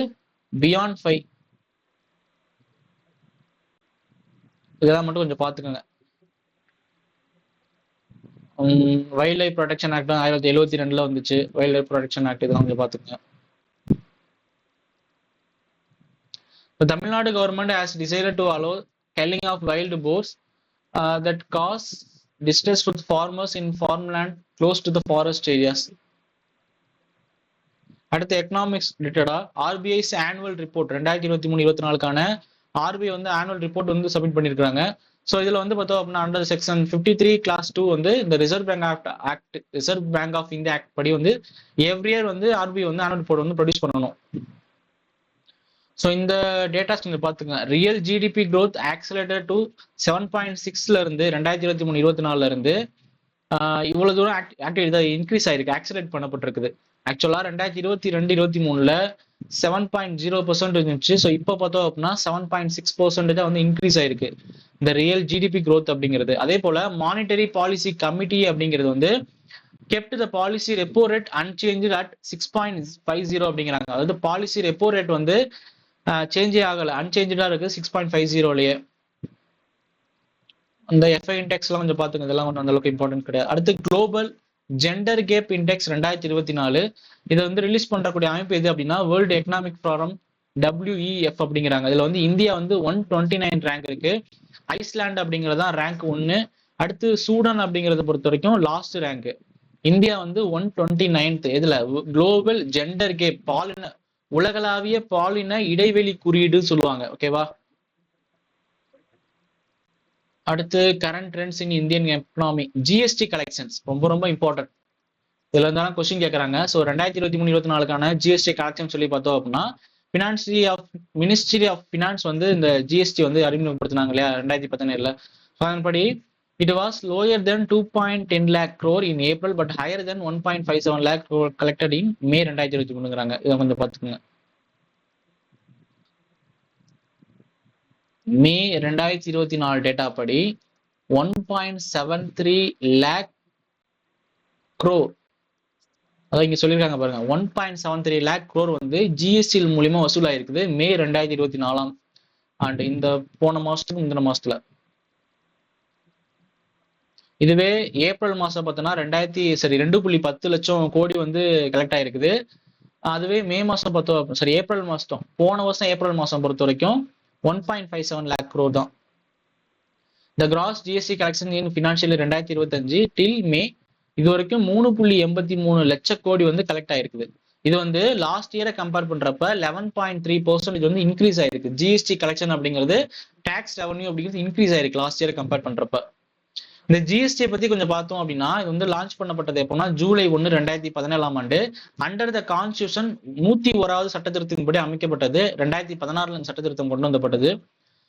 பியாண்ட் 5. இதெல்லாம் மட்டும் கொஞ்சம் பார்த்துக்கோங்க. வைல்ட் லைஃப் ப்ரொடெக்ஷன் ஆக்ட் 1972 வந்துச்சு. வைல்ட் லைஃப் ப்ரொடெக்ஷன் ஆக்ட் இதெல்லாம் கொஞ்சம் பார்த்துக்கோங்க. Tamil Nadu government has decided to allow killing of wild boars that cause distress with farmers in farmland close to the forest areas. அடுத்து எக்கனாமிக்ஸ் ரிலேட்டடா ஆர்பிஐஸ் ஆனுவல் ரிப்போர்ட் 2023-24க்கான ஆர்பிஐ வந்து annual report வந்து submit பண்ணிருக்காங்க. So இதுல வந்து பார்த்தோம் அப்படின்னா அண்டர் செக்ஷன் 53 கிளாஸ் 2 வந்து இந்த Reserve bank of India act படி வந்து எவ்ரி இயர் வந்து ஆர்பிஐ வந்து ஆனுவல் ரிப்போர்ட் வந்து ப்ரொடியூஸ் பண்ணணும். ஸோ இந்த டேட்டாஸ் கொஞ்சம் பார்த்துங்க. Real GDP growth accelerated to 7.6ல இருந்து 2023-24 இருந்து இவ்வளவு தூரம் ஆக்டிவிட்டி இன்க்ரீஸ் ஆயிருக்கு, ஆக்சிலேட் பண்ணப்பட்டிருக்குது. ஆக்சுவலா 2022-23ல 7.0% இருந்துச்சு. ஸோ இப்போ பார்த்தோம் அப்படின்னா 7.6% வந்து இன்க்ரீஸ் ஆயிருக்கு இந்த ரியல் ஜிடிபி க்ரோத் அப்படிங்கிறது. அதே போல மானிட்டரி பாலிசி கமிட்டி அப்படிங்கிறது வந்து kept the policy repo rate unchanged at 6.50 அப்படிங்கிறாங்க. அதாவது பாலிசி ரெப்போ ரேட் வந்து சேஞ்சே ஆகல, அன்சேஞ்சா இருக்கு 6.50லயே. அந்த எஃப்ஐ இண்டெக்ஸ் எல்லாம் கொஞ்சம் பாத்துங்க, இதெல்லாம் கொஞ்சம் அந்த அளவுக்கு இம்பார்ட்டன்ட் கிடையாது. அடுத்து குளோபல் ஜெண்டர் கேப் இண்டெக்ஸ் 2024 இதை வந்து ரிலீஸ் பண்றக்கூடிய அமைப்பு எது அப்படின்னா வேர்ல்டு எக்கனாமிக் ஃபோரம் WEF அப்படிங்கிறாங்க. இதுல வந்து இந்தியா வந்து 129 ரேங்க் இருக்கு. ஐஸ்லாண்ட் அப்படிங்கறதான் ரேங்க் 1. அடுத்து சூடான் அப்படிங்கிறத பொறுத்த வரைக்கும் லாஸ்ட் ரேங்க். இந்தியா வந்து 129th. எதுல? குளோபல் ஜெண்டர் கேப், பாலின உலகளாவிய பாலின இடைவெளி குறியீடு சொல்லுவாங்க. ஓகேவா? அடுத்து current trends in Indian economy. GST collections ரொம்ப ரொம்ப இம்பார்ட்டன்ட். இதுல இருந்தாலும் கொஸ்டின் கேட்கறாங்க. ஸோ 2023-24க்கான ஜிஎஸ்டி கலெக்ஷன் சொல்லி பார்த்தோம் அப்படின்னா, மினிஸ்ட்ரி ஆஃப் ஃபினான்ஸ் வந்து இந்த ஜிஎஸ்டி வந்து அறிமுகப்படுத்தினாங்க இல்லையா 2017. அதன்படி it was lower then 2.10 lakh crore in April but higher than 1.57 lakh crore collected in May 2023ங்கிறாங்க. இதை கொஞ்சம் பார்த்துக்கோங்க. மே 2024 டேட்டா படி 1.73 lakh crore, அதான் இங்க சொல்லியிருக்காங்க பாருங்க, 1.73 lakh crore வந்து ஜிஎஸ்டி மூலியமா வசூலாயிருக்குது மே 2024 ஆண்டு, இந்த போன மாசத்துக்கு முந்தின மாசத்துல. இதுவே ஏப்ரல் மாசம் பார்த்தோன்னா 2.10 லட்சம் கோடி வந்து கலெக்ட் ஆயிருக்குது. அதுவே மே மாசம் பார்த்தோம், ஏப்ரல் மாசம், போன வருஷம் ஏப்ரல் மாசம் பொறுத்த வரைக்கும் 1.57 lakh crore தான். The gross GST collection in financial year 2025 till May இது வரைக்கும் 3.83 லட்ச கோடி வந்து கலெக்ட் ஆயிருக்குது. இது வந்து லாஸ்ட் இயரை கம்பேர் பண்றப்ப 11.3% இது வந்து இன்க்ரீஸ் ஆயிருக்கு. ஜிஎஸ்டி கலெக்ஷன் அப்படிங்கிறது, டாக்ஸ் ரெவன்யூ அப்படிங்கிறது இன்க்ரீஸ் ஆயிருக்கு லாஸ்ட் இயரை கம்பேர் பண்றப்ப. இந்த ஜிஎஸ்டியை பத்தி கொஞ்சம் பார்த்தோம் அப்படின்னா, இது வந்து லான்ச் பண்ணப்பட்டது எப்போனா ஜூலை 1, 2017 ஆண்டு. அண்டர் த கான்ஸ்டியூஷன் 101வது சட்ட திருத்தத்தின்படி அமைக்கப்பட்டது. 2016 சட்ட திருத்தம் கொண்டு வந்தப்பட்டது.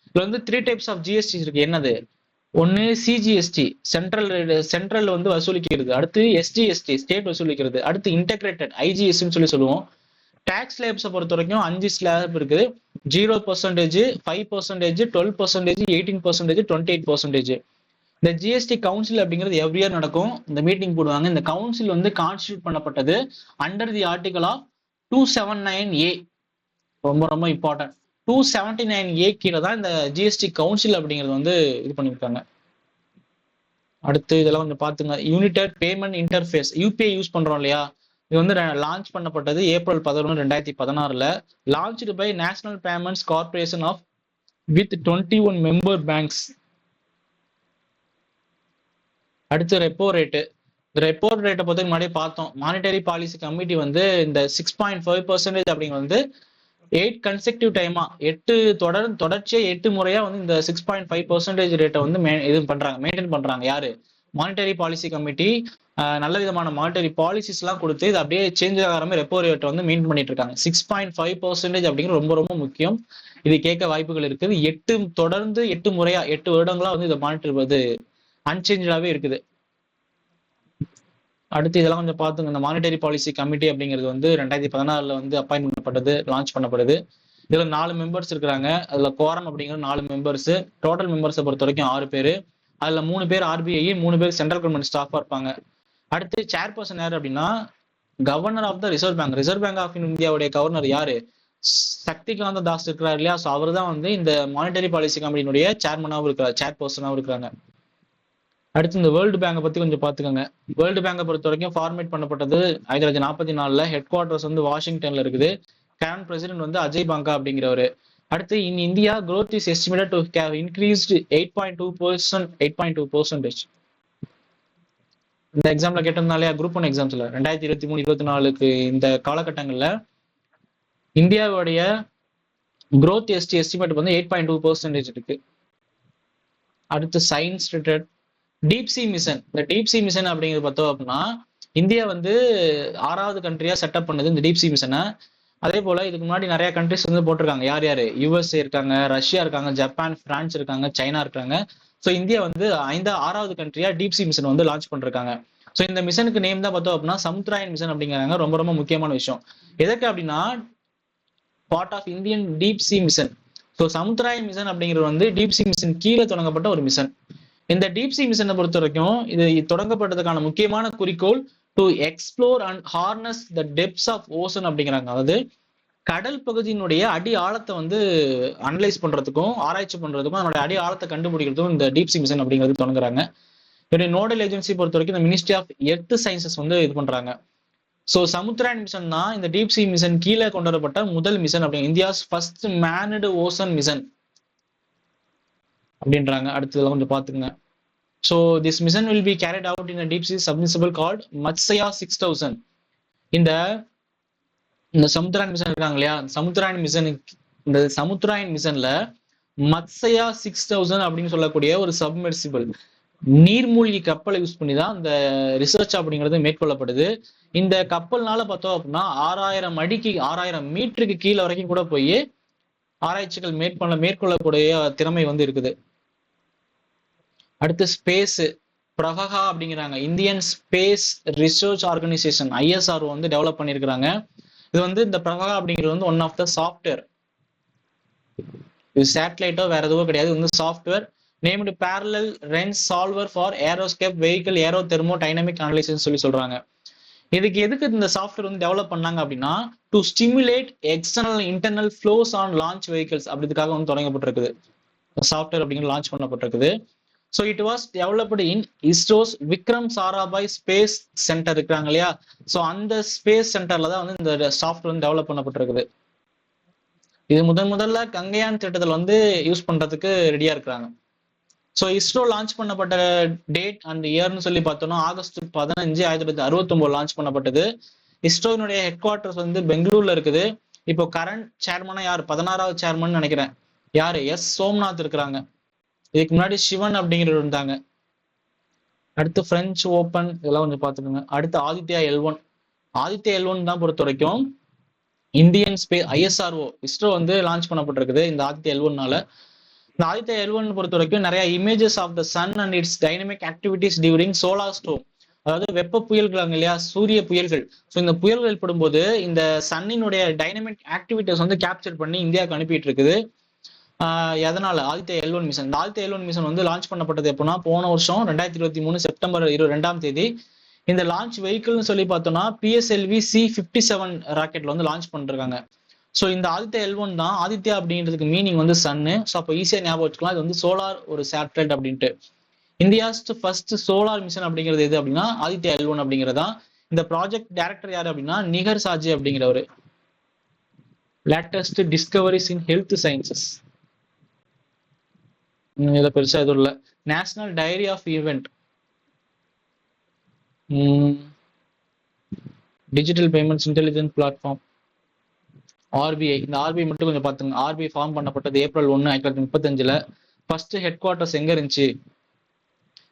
இதுல வந்து 3 டைப்ஸ் ஆஃப் ஜிஎஸ்டி இருக்கு. என்னது? ஒன்னு சிஜிஎஸ்டி, சென்ட்ரல் வந்து வசூலிக்கிறது. அடுத்து எஸ்ஜிஎஸ்டி, ஸ்டேட் வசூலிக்கிறது. அடுத்து இன்டெகிரேட்டட் ஐஜிஎஸ்டின்னு சொல்லுவோம். டாக்ஸ் ஸ்லாப்ஸை பொறுத்த வரைக்கும் 5 ஸ்லாப் இருக்குது. 0%, 5%, 12%, 18%, 28%. இந்த ஜிஎஸ்டி கவுன்சில் அப்படிங்கிறது எவ்ரி இயர் நடக்கும். இந்த மீட்டிங் போடுவாங்க. இந்த கவுன்சில் வந்து கான்ஸ்டியூட் பண்ணப்பட்டது under the article of 279A. ரொம்ப ரொம்ப இம்பார்ட்டன்ட். 279A கீழே தான் இந்த ஜிஎஸ்டி கவுன்சில் அப்படிங்கிறது வந்து இது பண்ணியிருக்காங்க. அடுத்து இதெல்லாம் கொஞ்சம் பார்த்துங்க. United payment interface, UPI use பண்றோம் இல்லையா, இது வந்து லான்ச் பண்ணப்பட்டது April 11, 2016. Launched by national payments corporation of with 21 member banks. அடுத்து ரெப்போ ரேட்டு. ரெப்போ ரேட்டை பொறுத்த முன்னாடியே பார்த்தோம். மானிட்டரி பாலிசி கமிட்டி வந்து இந்த 6.5% அப்படிங்கிறது வந்து 8 கன்செக்டிவ் டைமா, தொடர்ச்சியா 8 முறையா வந்து இந்த 6.5% ரேட்டை வந்து மெயின்டைன் பண்றாங்க. யாரு? Monetary policy committee. நல்ல விதமான மானிட்டரி பாலிசிஸ் எல்லாம் கொடுத்து இது அப்படியே சேஞ்ச் ஆகிற மாதிரி ரெப்போ ரேட்டை வந்து மெயின்டைன் பண்ணிட்டு இருக்காங்க. 6.5% அப்படிங்கிறது ரொம்ப ரொம்ப முக்கியம். இது கேட்க வாய்ப்புகள் இருக்குது. 8 முறையா 8 வருடங்களா வந்து இதை மானிட்டர் வந்து அன்சேஞ்சாவே இருக்குது. அடுத்து இதெல்லாம் கொஞ்சம் பார்த்துங்க. இந்த மானிட்டரி பாலிசி கமிட்டி அப்படிங்கிறது வந்து 2016 வந்து அப்பாயின்ட் பண்ணப்பட்டது, லான்ச் பண்ணப்படுது. இதுல 4 மெம்பர்ஸ் இருக்கிறாங்க. அதுல கோரம் அப்படிங்கிறது 4 மெம்பர்ஸ். டோட்டல் மெம்பர்ஸை பொறுத்த வரைக்கும் 6 பேரு. அதுல 3 பேர் ஆர்பிஐ, 3 பேர் சென்ட்ரல் கவர்மெண்ட் ஸ்டாஃபா இருப்பாங்க. அடுத்து சேர்பர்சன் யாரு அப்படின்னா, governor of the reserve bank. Reserve bank of இந்தியாவுடைய கவர்னர் யாரு? சக்திகாந்த தாஸ் இருக்கிறார் இல்லையா. ஸோ அவர் தான் வந்து இந்த மானிட்டரி பாலிசி கமிட்டியினுடைய சேர்மனாகவும் இருக்கிறார், சேர்பர்சனாகவும் இருக்கிறாங்க. அடுத்து இந்த வேர்ல்டு பேங்கை பத்தி கொஞ்சம் பார்த்துக்கோங்க. வேர்ல்டு பேங்கை பொறுத்த வரைக்கும் ஃபார்மேட் பண்ணப்பட்டது 1944. ஹெட் குவார்டர்ஸ் வந்து வாஷிங்டன்ல இருக்குது. கரண்ட் பிரசிடென்ட் வந்து அஜய் பாங்கா அப்படிங்கிறவர். அடுத்து in India growth is estimated to have increased 8.2%. இந்த எக்ஸாம்ல கேட்டிருந்தாலே குரூப் 1 எக்ஸாம்ஸ்ல 2023-24க்கு இந்த காலகட்டங்கள்ல இந்தியாவுடைய growth எஸ்டிமேட் வந்து 8.2% இருக்கு. அடுத்து science related deep sea mission. இந்த டீப் சி மிஷன் அப்படிங்கிறது பார்த்தோம் அப்படின்னா, இந்தியா வந்து 6வது கண்ட்ரியா செட்டப் பண்ணுது இந்த டீப் சி மிஷனை. அதே போல இதுக்கு முன்னாடி நிறைய கண்ட்ரிஸ் வந்து போட்டிருக்காங்க. யார் யாரு? யுஎஸ்ஏ இருக்காங்க, ரஷ்யா இருக்காங்க, ஜப்பான், பிரான்ஸ் இருக்காங்க, சைனா இருக்காங்க. ஸோ இந்தியா வந்து 6வது கண்ட்ரியா டீப் சி மிஷன் வந்து லான்ச் பண்ணிருக்காங்க. ஸோ இந்த மிஷனுக்கு நேம் தான் பார்த்தோம் அப்படின்னா சமுத்திராயன் மிஷன் அப்படிங்கிறாங்க. ரொம்ப ரொம்ப முக்கியமான விஷயம். எதற்கு அப்படின்னா, part of Indian deep sea mission. So Samudrayaan mission அப்படிங்கிறது வந்து டீப் சி மிஷன் கீழே தொடங்கப்பட்ட ஒரு மிஷன். இந்த டீப் சி மிஷனை பொறுத்த வரைக்கும் இது தொடங்கப்பட்டதுக்கான முக்கியமான குறிக்கோள் to explore and harness the depths of ocean அப்படிங்கிறாங்க. அதாவது கடல் பகுதியினுடைய அடி ஆழத்தை வந்து அனலைஸ் பண்றதுக்கும் ஆராய்ச்சி பண்றதுக்கும் அதனுடைய அடி ஆழத்தை கண்டுபிடிக்கிறதுக்கும் இந்த டீப் சி மிஷன் அப்படிங்கிறது தொடங்குறாங்க. இதனுடைய நோடல் ஏஜென்சி பொறுத்த வரைக்கும் இந்த மினிஸ்ட்ரி ஆஃப் எர்த் சயின்சஸ் வந்து இது பண்றாங்க. ஸோ சமுத்திராயன் மிஷன் தான் இந்த டீப் சி மிஷன் கீழே கொண்டு வரப்பட்ட முதல் மிஷன் அப்படிங்க. India's first manned ocean mission அப்படின்றாங்க. அடுத்ததுல கொஞ்சம் பாத்துக்கங்க. So this mission will be carried out in a deep sea submersible called Matsya 6000. இந்த இந்த சமுத்திராயன் மிஷன் இருக்காங்க இல்லையா, இந்த சமுத்திராயன் மிஷன்ல மத்சயா 6000 அப்படின்னு சொல்லக்கூடிய ஒரு சப்மெர்சிபிள் நீர்மூழ்கி கப்பலை யூஸ் பண்ணி தான் இந்த ரிசர்ச் அப்படிங்கிறது மேற்கொள்ளப்படுது. இந்த கப்பல்னால பார்த்தோம் அப்படின்னா 6000 மீட்டருக்கு கீழே வரைக்கும் கூட போய் ஆராய்ச்சிகள் மேற்கொள்ளக்கூடிய திறமை வந்து இருக்குது. அடுத்து ஸ்பேஸ் பிரபகா அப்படிங்கிறாங்க, Indian space research organisation ISRO வந்து டெவலப் பண்ணியிருக்கிறாங்க. இது வந்து இந்த பிரபகா அப்படிங்கிறது வந்து ஒன் ஆஃப் த சாஃப்ட்வேர், இது சேட்டலைட்டோ வேற எதுவோ கிடையாது, இது வந்து software named parallel lens solver for aeroscape vehicle aero thermodynamic analysis சொல்லி சொல்றாங்க. இதுக்கு எதுக்கு இந்த சாஃப்ட்வேர் வந்து டெவலப் பண்ணாங்க அப்படின்னா to stimulate external internal flows on launch vehicles அப்படிதுக்காக வந்து தொடங்கப்பட்டிருக்குது. சாஃப்ட்வேர் அப்படிங்கிற லான்ச் பண்ணப்பட்டிருக்குது. So it was developed in ISRO's Vikram Sarabhai space centre இருக்கிறாங்க இல்லையா, ஸோ அந்த ஸ்பேஸ் சென்டர்ல தான் வந்து இந்த சாஃப்ட்வேர் வந்து டெவலப் பண்ணப்பட்டிருக்குது. இது முதல்ல கங்கயான் திட்டத்தில் வந்து யூஸ் பண்றதுக்கு ரெடியா இருக்கிறாங்க. ஸோ இஸ்ரோ லான்ச் பண்ணப்பட்ட டேட் அண்ட் இயர்னு சொல்லி பார்த்தோம்னா ஆகஸ்ட் 15, 1969 லான்ச் பண்ணப்பட்டது. இஸ்ரோனுடைய ஹெட் குவார்டர்ஸ் வந்து பெங்களூர்ல இருக்குது. இப்போ கரண்ட் சேர்மனா யார், 16வது சேர்மன் நினைக்கிறேன், யாரு, எஸ் சோம்நாத் இருக்கிறாங்க. இதுக்கு முன்னாடி சிவன் அப்படிங்கிறவர் இருந்தாங்க. அடுத்து பிரெஞ்சு ஓப்பன் இதெல்லாம் கொஞ்சம் பார்த்துக்கோங்க. அடுத்து ஆதித்யா L1 தான் பொறுத்த வரைக்கும் இந்தியன் ஸ்பேஸ் ISRO இஸ்ரோ வந்து லான்ச் பண்ணப்பட்டிருக்குது இந்த ஆதித்யா L1னால. இந்த ஆதித்யா L1 பொறுத்த வரைக்கும் நிறைய images of the sun and its dynamic activities during solar storm, அதாவது வெப்ப புயல்கள் இல்லையா, சூரிய புயல்கள். ஸோ இந்த புயல்கள் ஏற்படும் போது இந்த சன்னினுடைய டைனமிக் ஆக்டிவிட்டிஸ் வந்து கேப்சர் பண்ணி இந்தியாவுக்கு அனுப்பிட்டு இருக்குது. எதனால ஆதித்யா L1 மிஷன். இந்த ஆதித்யா L1 மிஷன் வந்து லான்ச் பண்ணப்பட்டது எப்படின்னா போன வருஷம் 2023 செப்டம்பர் 22 இந்த லான்ச் வெஹிக்கிள்னு சொல்லி பார்த்தோம்னா PSLV C-57 ராக்கெட்ல வந்து லான்ச் பண்ணிருக்காங்க. ஸோ இந்த ஆதித்யா L1 தான், ஆதித்யா அப்படின்றதுக்கு மீனிங் வந்து சன்னு. ஸோ அப்போ ஈஸியா ஞாபகம் வச்சுக்கலாம், இது வந்து சோலார் ஒரு சேட்டலைட் அப்படின்ட்டு. இந்தியாஸ் ஃபர்ஸ்ட் சோலார் மிஷன் அப்படிங்கிறது எது அப்படின்னா ஆதித்யா L1 அப்படிங்கிறதா. இந்த ப்ராஜெக்ட் டைரக்டர் யாரு அப்படின்னா நிகர் சாஜி அப்படிங்கிறவர். Latest discoveries in health sciences, இதை பெருசா எதுவும் இல்லை. National diary of event, digital payments intelligence platform, RBI. இந்த RBI மட்டும் கொஞ்சம் பார்த்துங்க. RBI ஃபார்ம் பண்ணப்பட்டது April 1, 1935. ஃபர்ஸ்ட் ஹெட் குவார்டர்ஸ் எங்க இருந்துச்சு,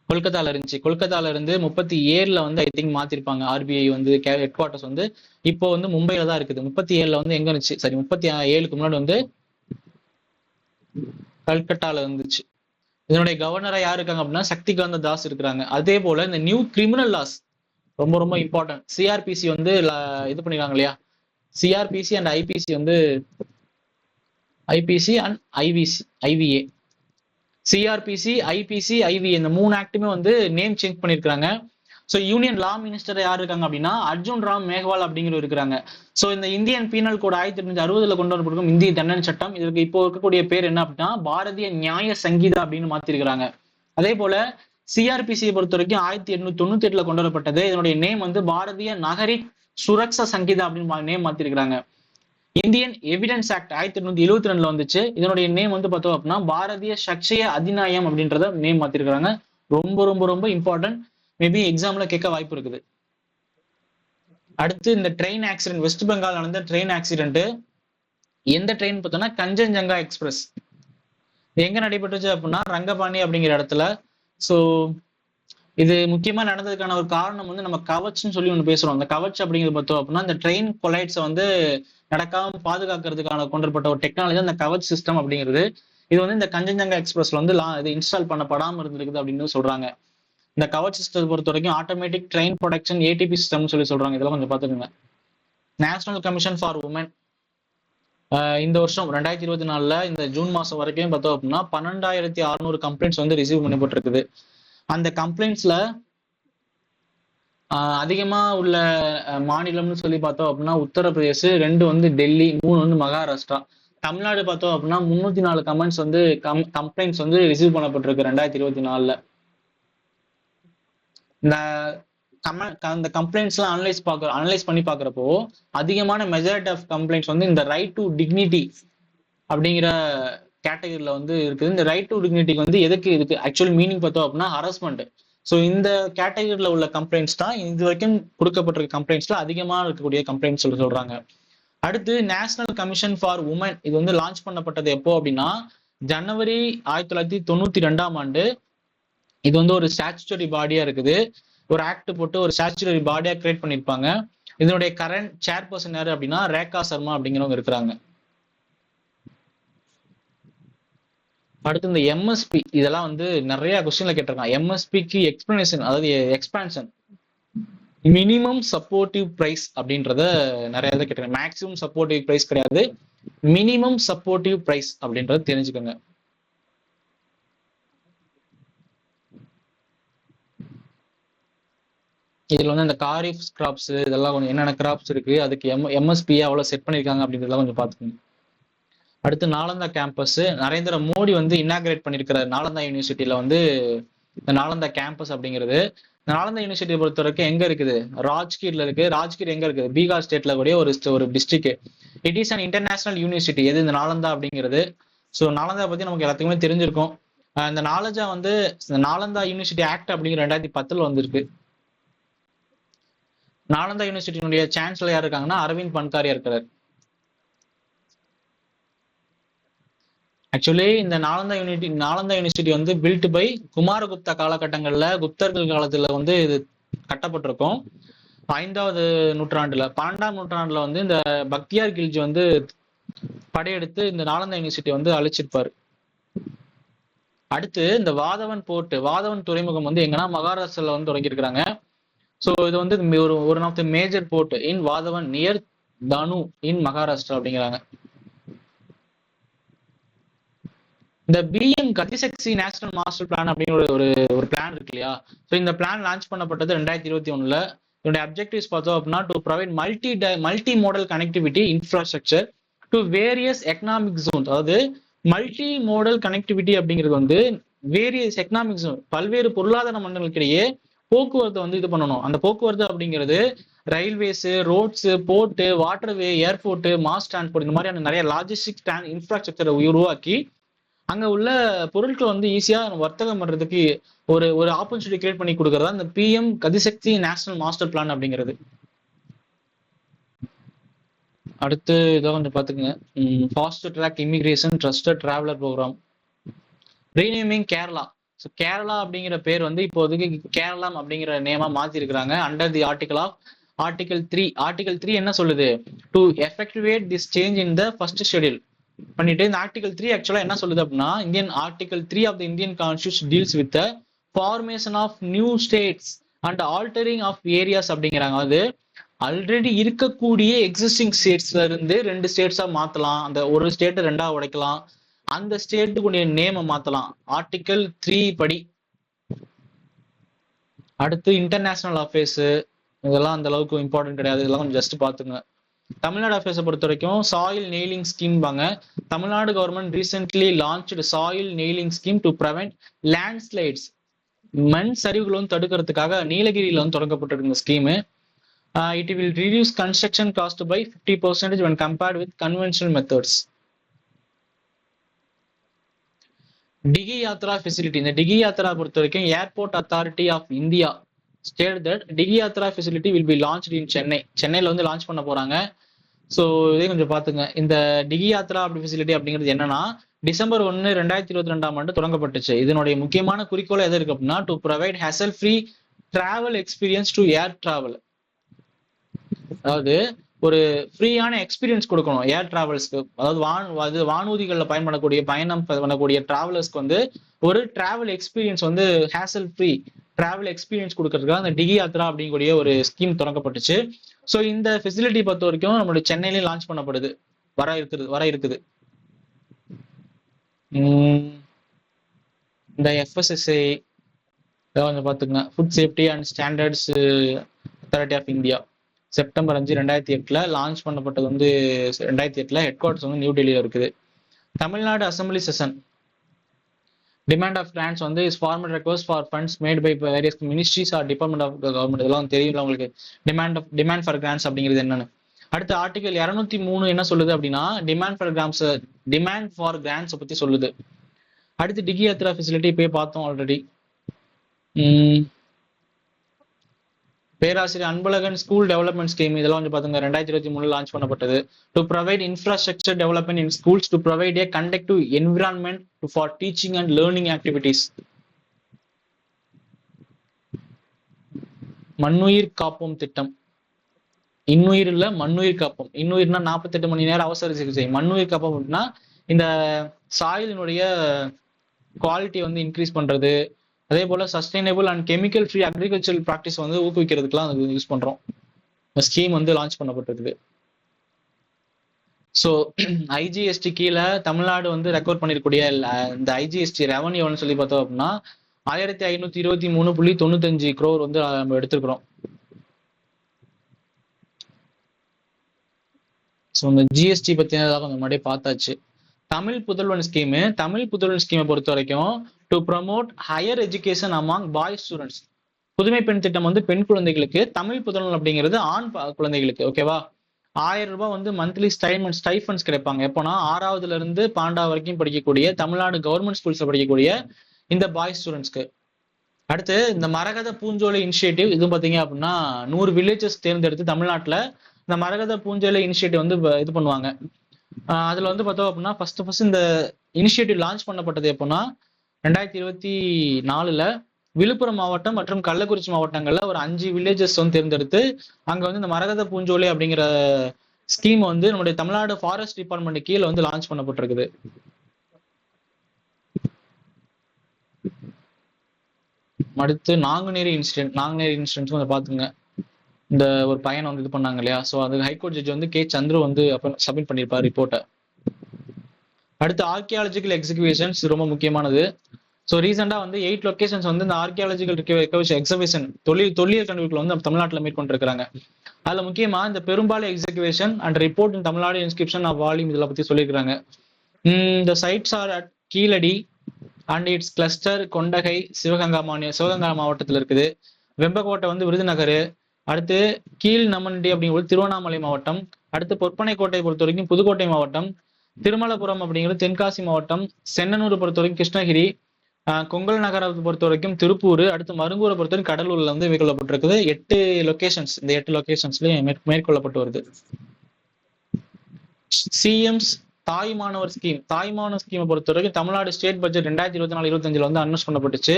கொல்கத்தால இருந்துச்சு. கொல்கத்தால இருந்து 37ல வந்து ஐ திங்க் மாத்திருப்பாங்க RBI வந்து ஹெட் குவார்டர்ஸ் வந்து. இப்போ வந்து மும்பைல தான் இருக்குது. 37ல வந்து எங்க இருந்துச்சு, சரி 37க்கு முன்னாடி வந்து கல்கட்டால இருந்துச்சு. இதனுடைய கவர்னரா யார் இருக்காங்க அப்படின்னா சக்திகாந்த தாஸ் இருக்கிறாங்க. அதே போல இந்த நியூ கிரிமினல் லாஸ் ரொம்ப ரொம்ப இம்பார்ட்டன்ட். CRPC வந்து இது பண்ணிருக்காங்க இல்லையா, CRPC அண்ட் IPC வந்து IPC and IVA, CRPC, IPC, IVA இந்த 3 ஆக்டுமே வந்து நேம் சேஞ்ச் பண்ணிருக்காங்க. ஸோ யூனியன் லா மினிஸ்டர் யார் இருக்காங்க அப்படின்னா அர்ஜுன் ராம் மேக்வால் அப்படிங்கிறவர் இருக்கிறாங்க. ஸோ இந்த இந்தியன் பீனல் கோட் 1860 கொண்டு வரப்பட்டிருக்கும் இந்திய தண்டனை சட்டம், இதற்கு இப்போ இருக்கக்கூடிய பேர் என்ன அப்படின்னா பாரதிய நியாய சங்கீதா அப்படின்னு மாத்திருக்கிறாங்க. அதே போல CRPC பொறுத்த வரைக்கும் 1898 கொண்டு வரப்பட்டது. இதனுடைய நேம் வந்து பாரதிய நகரிக் சுரக்ஷா சங்கீதா அப்படின்னு நேம் மாத்திருக்கிறாங்க. இந்தியன் எவிடன்ஸ் ஆக்ட் 1872 வந்துச்சு. இதனுடைய நேம் வந்து பார்த்தோம் அப்படின்னா பாரதிய சக்ஷய அதிநாயம் அப்படின்றத நேம் மாத்திருக்கிறாங்க. ரொம்ப ரொம்ப ரொம்ப இம்பார்ட்டன்ட், மேபி எக்ஸாம்ல கேட்க வாய்ப்பு இருக்குது. அடுத்து இந்த ட்ரெயின் ஆக்சிடென்ட், வெஸ்ட் பெங்கால் நடந்த ட்ரெயின் ஆக்சிடென்ட். எந்த ட்ரெயின் பார்த்தோம்னா கஞ்சன்ஜங்கா எக்ஸ்பிரஸ். எங்க நடைபெற்றுச்சு அப்படின்னா ரங்கபாணி அப்படிங்கிற இடத்துல. ஸோ இது முக்கியமா நடந்ததுக்கான ஒரு காரணம் வந்து நம்ம கவச்னு சொல்லி ஒன்று பேசுறோம். அந்த கவச் அப்படிங்கிறது பார்த்தோம் அப்படின்னா இந்த ட்ரெயின் கொலைட்ஸை வந்து நடக்காம பாதுகாக்கிறதுக்கான கொண்டுப்பட்ட ஒரு டெக்னாலஜி அந்த கவச் சிஸ்டம் அப்படிங்கிறது. இது வந்து இந்த கஞ்சன்ஜங்கா எக்ஸ்பிரஸ்ல வந்து இது இன்ஸ்டால் பண்ணப்படாம இருந்திருக்குது அப்படின்னு சொல்றாங்க. இந்த கவச் சிஸ்டத்தை பொறுத்த வரைக்கும் ஆட்டோமேட்டிக் ட்ரெயின் ப்ரொடக்ஷன் ATP சிஸ்டம்னு சொல்லி சொல்றாங்க. இதெல்லாம் கொஞ்சம் பார்த்துக்கோங்க. நேஷனல் கமிஷன் ஃபார் உமன் இந்த வருஷம் 2024 இந்த ஜூன் மாசம் வரைக்கும் பார்த்தோம் அப்படின்னா 12,600 கம்ப்ளைண்ட்ஸ் வந்து ரிசீவ் பண்ணப்பட்டிருக்குது. அந்த கம்ப்ளைண்ட்ஸ்ல அதிகமா உள்ள மாநிலம்னு சொல்லி பார்த்தோம் அப்படின்னா உத்தரப்பிரதேஷ், 2 வந்து டெல்லி, 3 வந்து மகாராஷ்டிரா. தமிழ்நாடு பார்த்தோம் அப்படின்னா 304 கம்ப்ளைண்ட்ஸ் வந்து ரிசீவ் பண்ணப்பட்டிருக்கு 2024. இந்த கம்ப்ளைண்ட்ஸ் எல்லாம் அனலைஸ் பண்ணி பாக்குறப்போ அதிகமான மெஜாரிட்டி ஆஃப் கம்ப்ளைண்ட்ஸ் வந்து இந்த ரைட் டு டிக்னிட்டி அப்படிங்கிற கேட்டகரியில வந்து இருக்குது. இந்த ரைட் டு டிக்னிட்டிக்கு வந்து எதுக்கு இதுக்கு ஆக்சுவல் மீனிங் பார்த்தோம் அப்படின்னா ஹராஸ்மெண்ட். ஸோ இந்த கேட்டகரியில உள்ள கம்ப்ளைண்ட்ஸ் தான் இது வரைக்கும் கொடுக்கப்பட்டிருக்க கம்ப்ளைண்ட்ஸ்ல அதிகமாக இருக்கக்கூடிய கம்ப்ளைண்ட்ஸ் சொல்றாங்க. அடுத்து நேஷனல் கமிஷன் ஃபார் உமன், இது வந்து லான்ச் பண்ணப்பட்டது எப்போ அப்படின்னா ஜனவரி 1992 இது வந்து ஒரு ஸ்டாச்சுட்டரி பாடியா இருக்குது. ஒரு ஆக்ட் போட்டு ஒரு ஸ்டாச்சுட்டரி பாடியா கிரியேட் பண்ணிருப்பாங்க. இதனுடைய கரண்ட் சேர்பர்சன் யாரு அப்படின்னா ரேகா சர்மா அப்படிங்கிறவங்க இருக்கிறாங்க. அடுத்து இந்த எம்எஸ்பி, இதெல்லாம் வந்து நிறைய கொஸ்டின்ல கேட்டிருக்காங்க. எம்எஸ்பிக்கு எக்ஸ்பிளனேஷன், அதாவது எக்ஸ்பான்ஷன், மினிமம் சப்போர்ட்டிவ் பிரைஸ் அப்படின்றத நிறைய இதை கேட்டிருக்காங்க. மேக்ஸிமம் சப்போர்ட்டிவ் பிரைஸ் கிடையாது, மினிமம் சப்போர்ட்டிவ் பிரைஸ் அப்படின்றத தெரிஞ்சுக்கோங்க. இதுல வந்து இந்த காரிஃப் கிராப்ஸ் இதெல்லாம் கொஞ்சம் என்னென்ன கிராப்ஸ் இருக்கு, அதுக்கு எம்எஸ்பி எவ்வளவு செட் பண்ணிருக்காங்க அப்படின்றதெல்லாம் கொஞ்சம் பாத்துக்கோங்க. அடுத்து நாலந்தா கேம்பஸ், நரேந்திர மோடி வந்து இன்னாகிரேட் பண்ணிருக்கிற நாலந்தா யூனிவர்சிட்டியில வந்து இந்த நாலந்தா கேம்பஸ் அப்படிங்கிறது. நாலந்தா யூனிவர்சிட்டியை பொறுத்த வரைக்கும் எங்க இருக்குது, ராஜ்கீர்ல இருக்கு. ராஜ்கீர் எங்க இருக்குது, பீகார் ஸ்டேட்ல கூடிய ஒரு district. It is an international university. எது இந்த நாலந்தா அப்படிங்கிறது. ஸோ நாலந்தா பத்தி நமக்கு எல்லாத்துக்குமே தெரிஞ்சிருக்கும். இந்த நாலஜா வந்து நாலந்தா யூனிவர்சிட்டி ஆக்ட் அப்படிங்கிற 2010 வந்திருக்கு. நாலந்தா யூனிவர்சிட்டியினுடைய சான்சலர் யார் இருக்காங்கன்னா அரவிந்த் பன்காரியா இருக்கிறார். ஆக்சுவலி இந்த நாலந்தா யூனிவர்சிட்டி வந்து பில்ட் பை குமாரகுப்தா காலகட்டங்கள்ல, குப்தர்கள் காலத்துல வந்து இது கட்டப்பட்டிருக்கும். 5வது நூற்றாண்டுல, 12ஆம் நூற்றாண்டுல வந்து இந்த பக்தியார் கில்ஜி வந்து படையெடுத்து இந்த நாலந்தா யூனிவர்சிட்டி வந்து அழிச்சிருப்பாரு. அடுத்து இந்த வாதவன் துறைமுகம் வந்து எங்கன்னா மகாராஷ்டிரால வந்து தொடங்கியிருக்கிறாங்க. ஸோ இது வந்து ஒரு one of the major port in Vadhavan near Dahanu in Maharashtra அப்படிங்கிறாங்க. இந்த PM Gati Shakti national master plan அப்படிங்கிற ஒரு பிளான் இருக்கு இல்லையா. ஸோ இந்த பிளான் லான்ச் பண்ணப்பட்டது 2021. இதோட அப்ஜெக்டிவ்ஸ் பார்த்தோம் அப்படின்னா to provide multi modal connectivity infrastructure to various economic zone. அதாவது மல்டி மோடல் கனெக்டிவிட்டி அப்படிங்கிறது வந்து வேரியஸ் எக்கனாமிக் ஜோன், பல்வேறு பொருளாதார மண்டலங்களுக்கிடையே போக்குவரத்தை வந்து இது பண்ணணும். அந்த போக்குவரத்து அப்படிங்கிறது railways, roads, port, waterway, airport, mass transport, இந்த மாதிரியான நிறைய லாஜிஸ்டிக் இன்ஃப்ராஸ்ட்ரக்சரை உருவாக்கி அங்க உள்ள பொருட்கள் வந்து ஈஸியா வர்த்தகம் பண்றதுக்கு ஒரு ஆப்பர்ச்சுனிட்டி கிரியேட் பண்ணி கொடுக்கறதா இந்த PM Gati Shakti national master plan அப்படிங்கிறது. அடுத்து இதை கொஞ்சம் பாத்துக்கங்க. Fast track immigration trusted traveller programme. Renaming Kerala. So Kerala அப்படிங்கிற பேர் வந்து இப்போதைக்கு கேரளம் அப்படிங்கிற நேமா மாத்தி இருக்கிறாங்க அண்டர் தி ஆர்டிகல் 3. ஆர்டிகல் 3 என்ன சொல்லுது, to effectivate this change in the first schedule பண்ணிட்டு இந்த ஆர்டிகல் 3 ஆக்சுவலா என்ன சொல்லுது அப்படின்னா article 3 of the Indian constitution deals with the formation of new states and altering of areas அப்படிங்கிறாங்க. அது ஆல்ரெடி இருக்கக்கூடிய எக்ஸிஸ்டிங் ஸ்டேட்ஸ்ல இருந்து 2 ஸ்டேட்ஸா மாத்தலாம், அந்த ஒரு ஸ்டேட்டை 2ஆ உடைக்கலாம், அந்த ஸ்டேட்டுக்குடைய நேமை மாத்தலாம் ஆர்டிகல் 3 படி. அடுத்து இன்டர்நேஷனல் அஃபேர்ஸ், இதெல்லாம் அந்த அளவுக்கு இம்பார்ட்டன்ட் கிடையாது, இதெல்லாம் கொஞ்சம் ஜஸ்ட் பாத்துங்க. தமிழ்நாடு அஃபேர்ஸை பொறுத்த வரைக்கும் சாயில் நெய்லிங் ஸ்கீம் வாங்க. Tamil Nadu government recently launched soil nailing scheme to prevent landslides, மண் சரிவுகள் வந்து தடுக்கிறதுக்காக நீலகிரியில வந்து தொடங்கப்பட்டிருக்க scheme. It will reduce construction cost by 50% when compared with conventional methods. Digi Yatra facility. இந்த டிகி யாத்ரா பொறுத்த வரைக்கும் airport authority of India state that Digi Yatra facility will be launched in சென்னையில வந்து லான்ச் பண்ண போறாங்க. ஸோ இதே கொஞ்சம் பாத்துங்க. இந்த டிகி யாத்ரா அப்படி ஃபெசிலிட்டி அப்படிங்கிறது என்னன்னா டிசம்பர் 1, 2022 தொடங்கப்பட்டுச்சு. இதனுடைய முக்கியமான குறிக்கோள் எது இருக்கு அப்படின்னா to provide hazel free travel experience to air travel. அதாவது ஒரு ஃப்ரீயான எக்ஸ்பீரியன்ஸ் கொடுக்கணும் ஏர் டிராவல்ஸ்க்கு. அதாவது வானூதிகளில் பயணம் பண்ணக்கூடிய டிராவலர்ஸ்க்கு வந்து ஒரு டிராவல் எக்ஸ்பீரியன்ஸ் வந்து ஹேசல் ஃப்ரீ டிராவல் எக்ஸ்பீரியன்ஸ் கொடுக்கறதுக்காக அந்த டிகி யாத்ரா அப்படிங்கக்கூடிய ஒரு ஸ்கீம் தொடங்கப்பட்டுச்சு. ஸோ இந்த ஃபெசிலிட்டி பொறுத்த வரைக்கும் நம்மளுடைய சென்னையிலேயே லான்ச் பண்ணப்படுது, வர இருக்குது. இந்த FSSAI கொஞ்சம் பார்த்துக்கங்க. Food safety and standards authority of India September 5, 2008 launch பண்ணப்பட்டது வந்து 2008 ஹெட் குவார்டர்ஸ் வந்து நியூ டெல்லியில இருக்குது. Tamil Nadu assembly session demand of grants வந்து is formal request for funds made by various ministries or department of government. இதெல்லாம் தெரியல உங்களுக்கு. டிமாண்ட் ஃபார் கிராண்ட்ஸ் அப்படிங்கிறது என்னன்னு. அடுத்து ஆர்டிகல் 203 என்ன சொல்லுது அப்படின்னா டிமாண்ட் ஃபார் கிராண்ட்ஸ் பத்தி சொல்லுது. அடுத்து டிகி யாத்ரா ஃபெசிலிட்டி போய் பார்த்தோம் ஆல்ரெடி. பேராசிரியர் அன்பழகன் ஸ்கூல் டெவலப்மெண்ட் ஸ்கீம் இதெல்லாம் வந்து பாத்துங்க 2023 லான்ச் பண்ணப்பட்டது. To provide infrastructure development in schools to provide a conducive environment for teaching and learning activities. மண்ணுயிர் காப்போம் திட்டம். இன்னுயிர் இல்ல, மண்ணுயிர் காப்போம். இன்னுயிர்னா 48 மணி நேரம் அவசர சிகிச்சை. மண்ணுயிர் காப்போம் அப்படின்னா இந்த சாயிலினுடைய குவாலிட்டி வந்து இன்க்ரீஸ் பண்றது, அதே போல sustainable and chemical free agricultural practice வந்து ஊக்குவிக்கிறதுக்குலாம் அது யூஸ் பண்றோம். இந்த ஸ்கீம் வந்து லான்ச் பண்ணப்பட்டிருக்கு. ஸோ ஐஜிஎஸ்டி கீழே தமிழ்நாடு வந்து ரெக்கார்ட் பண்ணிருக்கூடிய இந்த ஐஜிஎஸ்டி ரெவன்யூன்னு சொல்லி பார்த்தோம் அப்படின்னா 1523.95 crore வந்து நம்ம எடுத்துக்கிறோம். ஸோ இந்த ஜிஎஸ்டி பத்தினதாக கொஞ்சம் முன்னாடியே பார்த்தாச்சு. தமிழ் புதல்வன் ஸ்கீமை பொறுத்த வரைக்கும் to promote higher education among boys students. புதுமை பெண் திட்டம் வந்து பெண் குழந்தைகளுக்கு, தமிழ் புதல்வன் அப்படிங்கிறது ஆண் குழந்தைகளுக்கு. ஓகேவா? 1000 ரூபாய் வந்து மந்த்லி ஸ்டைஃபண்ட்ஸ் கிடைப்பாங்க. எப்போனா 6வதுல இருந்து 12வது வரைக்கும் படிக்கக்கூடிய தமிழ்நாடு கவர்மெண்ட் ஸ்கூல்ஸ்ல படிக்கக்கூடிய இந்த பாய்ஸ் ஸ்டூடெண்ட்ஸ்க்கு. அடுத்து இந்த மரகத பூஞ்சோலை இனிஷியேட்டிவ், இது பாத்தீங்க அப்படின்னா 100 வில்லேஜஸ் தேர்ந்தெடுத்து தமிழ்நாட்டுல இந்த மரகத பூஞ்சோலை இனிஷியேட்டிவ் வந்து இது பண்ணுவாங்க. அதுல வந்து பார்த்தோம் அப்படின்னா ஃபர்ஸ்ட் இந்த இனிஷியேட்டிவ் லான்ச் பண்ணப்பட்டது எப்போனா 2024 விழுப்புரம் மாவட்டம் மற்றும் கள்ளக்குறிச்சி மாவட்டங்கள்ல ஒரு 5 வில்லேஜஸ் வந்து தேர்ந்தெடுத்து அங்க வந்து இந்த மரகத பூஞ்சோலை அப்படிங்கிற ஸ்கீம் வந்து நம்முடைய தமிழ்நாடு ஃபாரஸ்ட் டிபார்ட்மெண்ட் கீழே வந்து லான்ச் பண்ணப்பட்டிருக்குது. அடுத்து நாங்குநேரி இன்சிடென்ட் வந்து பாத்துங்க. இந்த ஒரு பையனை வந்து இது பண்ணாங்க இல்லையா? ஸோ அது ஹைகோர்ட் ஜட்ஜ் வந்து கே சந்துரு வந்து சப்மிட் பண்ணியிருப்பார் ரிப்போர்ட்டை. அடுத்து ஆர்கியாலஜிக்கல் எக்ஸிகியூஷன்ஸ் ரொம்ப முக்கியமானது. ஸோ ரீசெண்டா வந்து 8 லொகேஷன்ஸ் வந்து இந்த ஆர்கியாலஜிக்கல் எக்ஸிபிஷன் தொல்லியல் கண்டுபிடிப்புகள் வந்து தமிழ்நாட்டில் மேற்கொண்டிருக்கிறாங்க. அதுல முக்கியமா இந்த பெரும்பாலும் execution and report in Tamil Nadu inscription of volume இதில் பத்தி சொல்லியிருக்காங்க. இந்த sites are at Keezhadi and it's cluster Kondagai Sivaganga மாவட்டத்தில் இருக்குது. வெம்பக்கோட்டை வந்து விருதுநகர். அடுத்து கீழ் நமண்டி அப்படிங்கிறது திருவண்ணாமலை மாவட்டம். அடுத்து பொற்பனை கோட்டையை பொறுத்த வரைக்கும் புதுக்கோட்டை மாவட்டம். திருமலபுரம் அப்படிங்கிறது தென்காசி மாவட்டம். சென்னனூரை பொறுத்த வரைக்கும் கிருஷ்ணகிரி. கொங்கல் நகரத்தை பொறுத்த வரைக்கும் திருப்பூர். அடுத்து மருங்கூரை பொறுத்த வரைக்கும் கடலூர்ல வந்து மேற்கொள்ளப்பட்டிருக்குது. 8 லொகேஷன்ஸ். இந்த 8 லொகேஷன்ஸ்லயும் மேற்கொள்ளப்பட்டு வருது. சிஎம்ஸ் தாய்மானவர் ஸ்கீமை பொறுத்த வரைக்கும் தமிழ்நாடு ஸ்டேட் பட்ஜெட் 2024-25 வந்து அனௌன்ஸ் பண்ணப்பட்டுச்சு.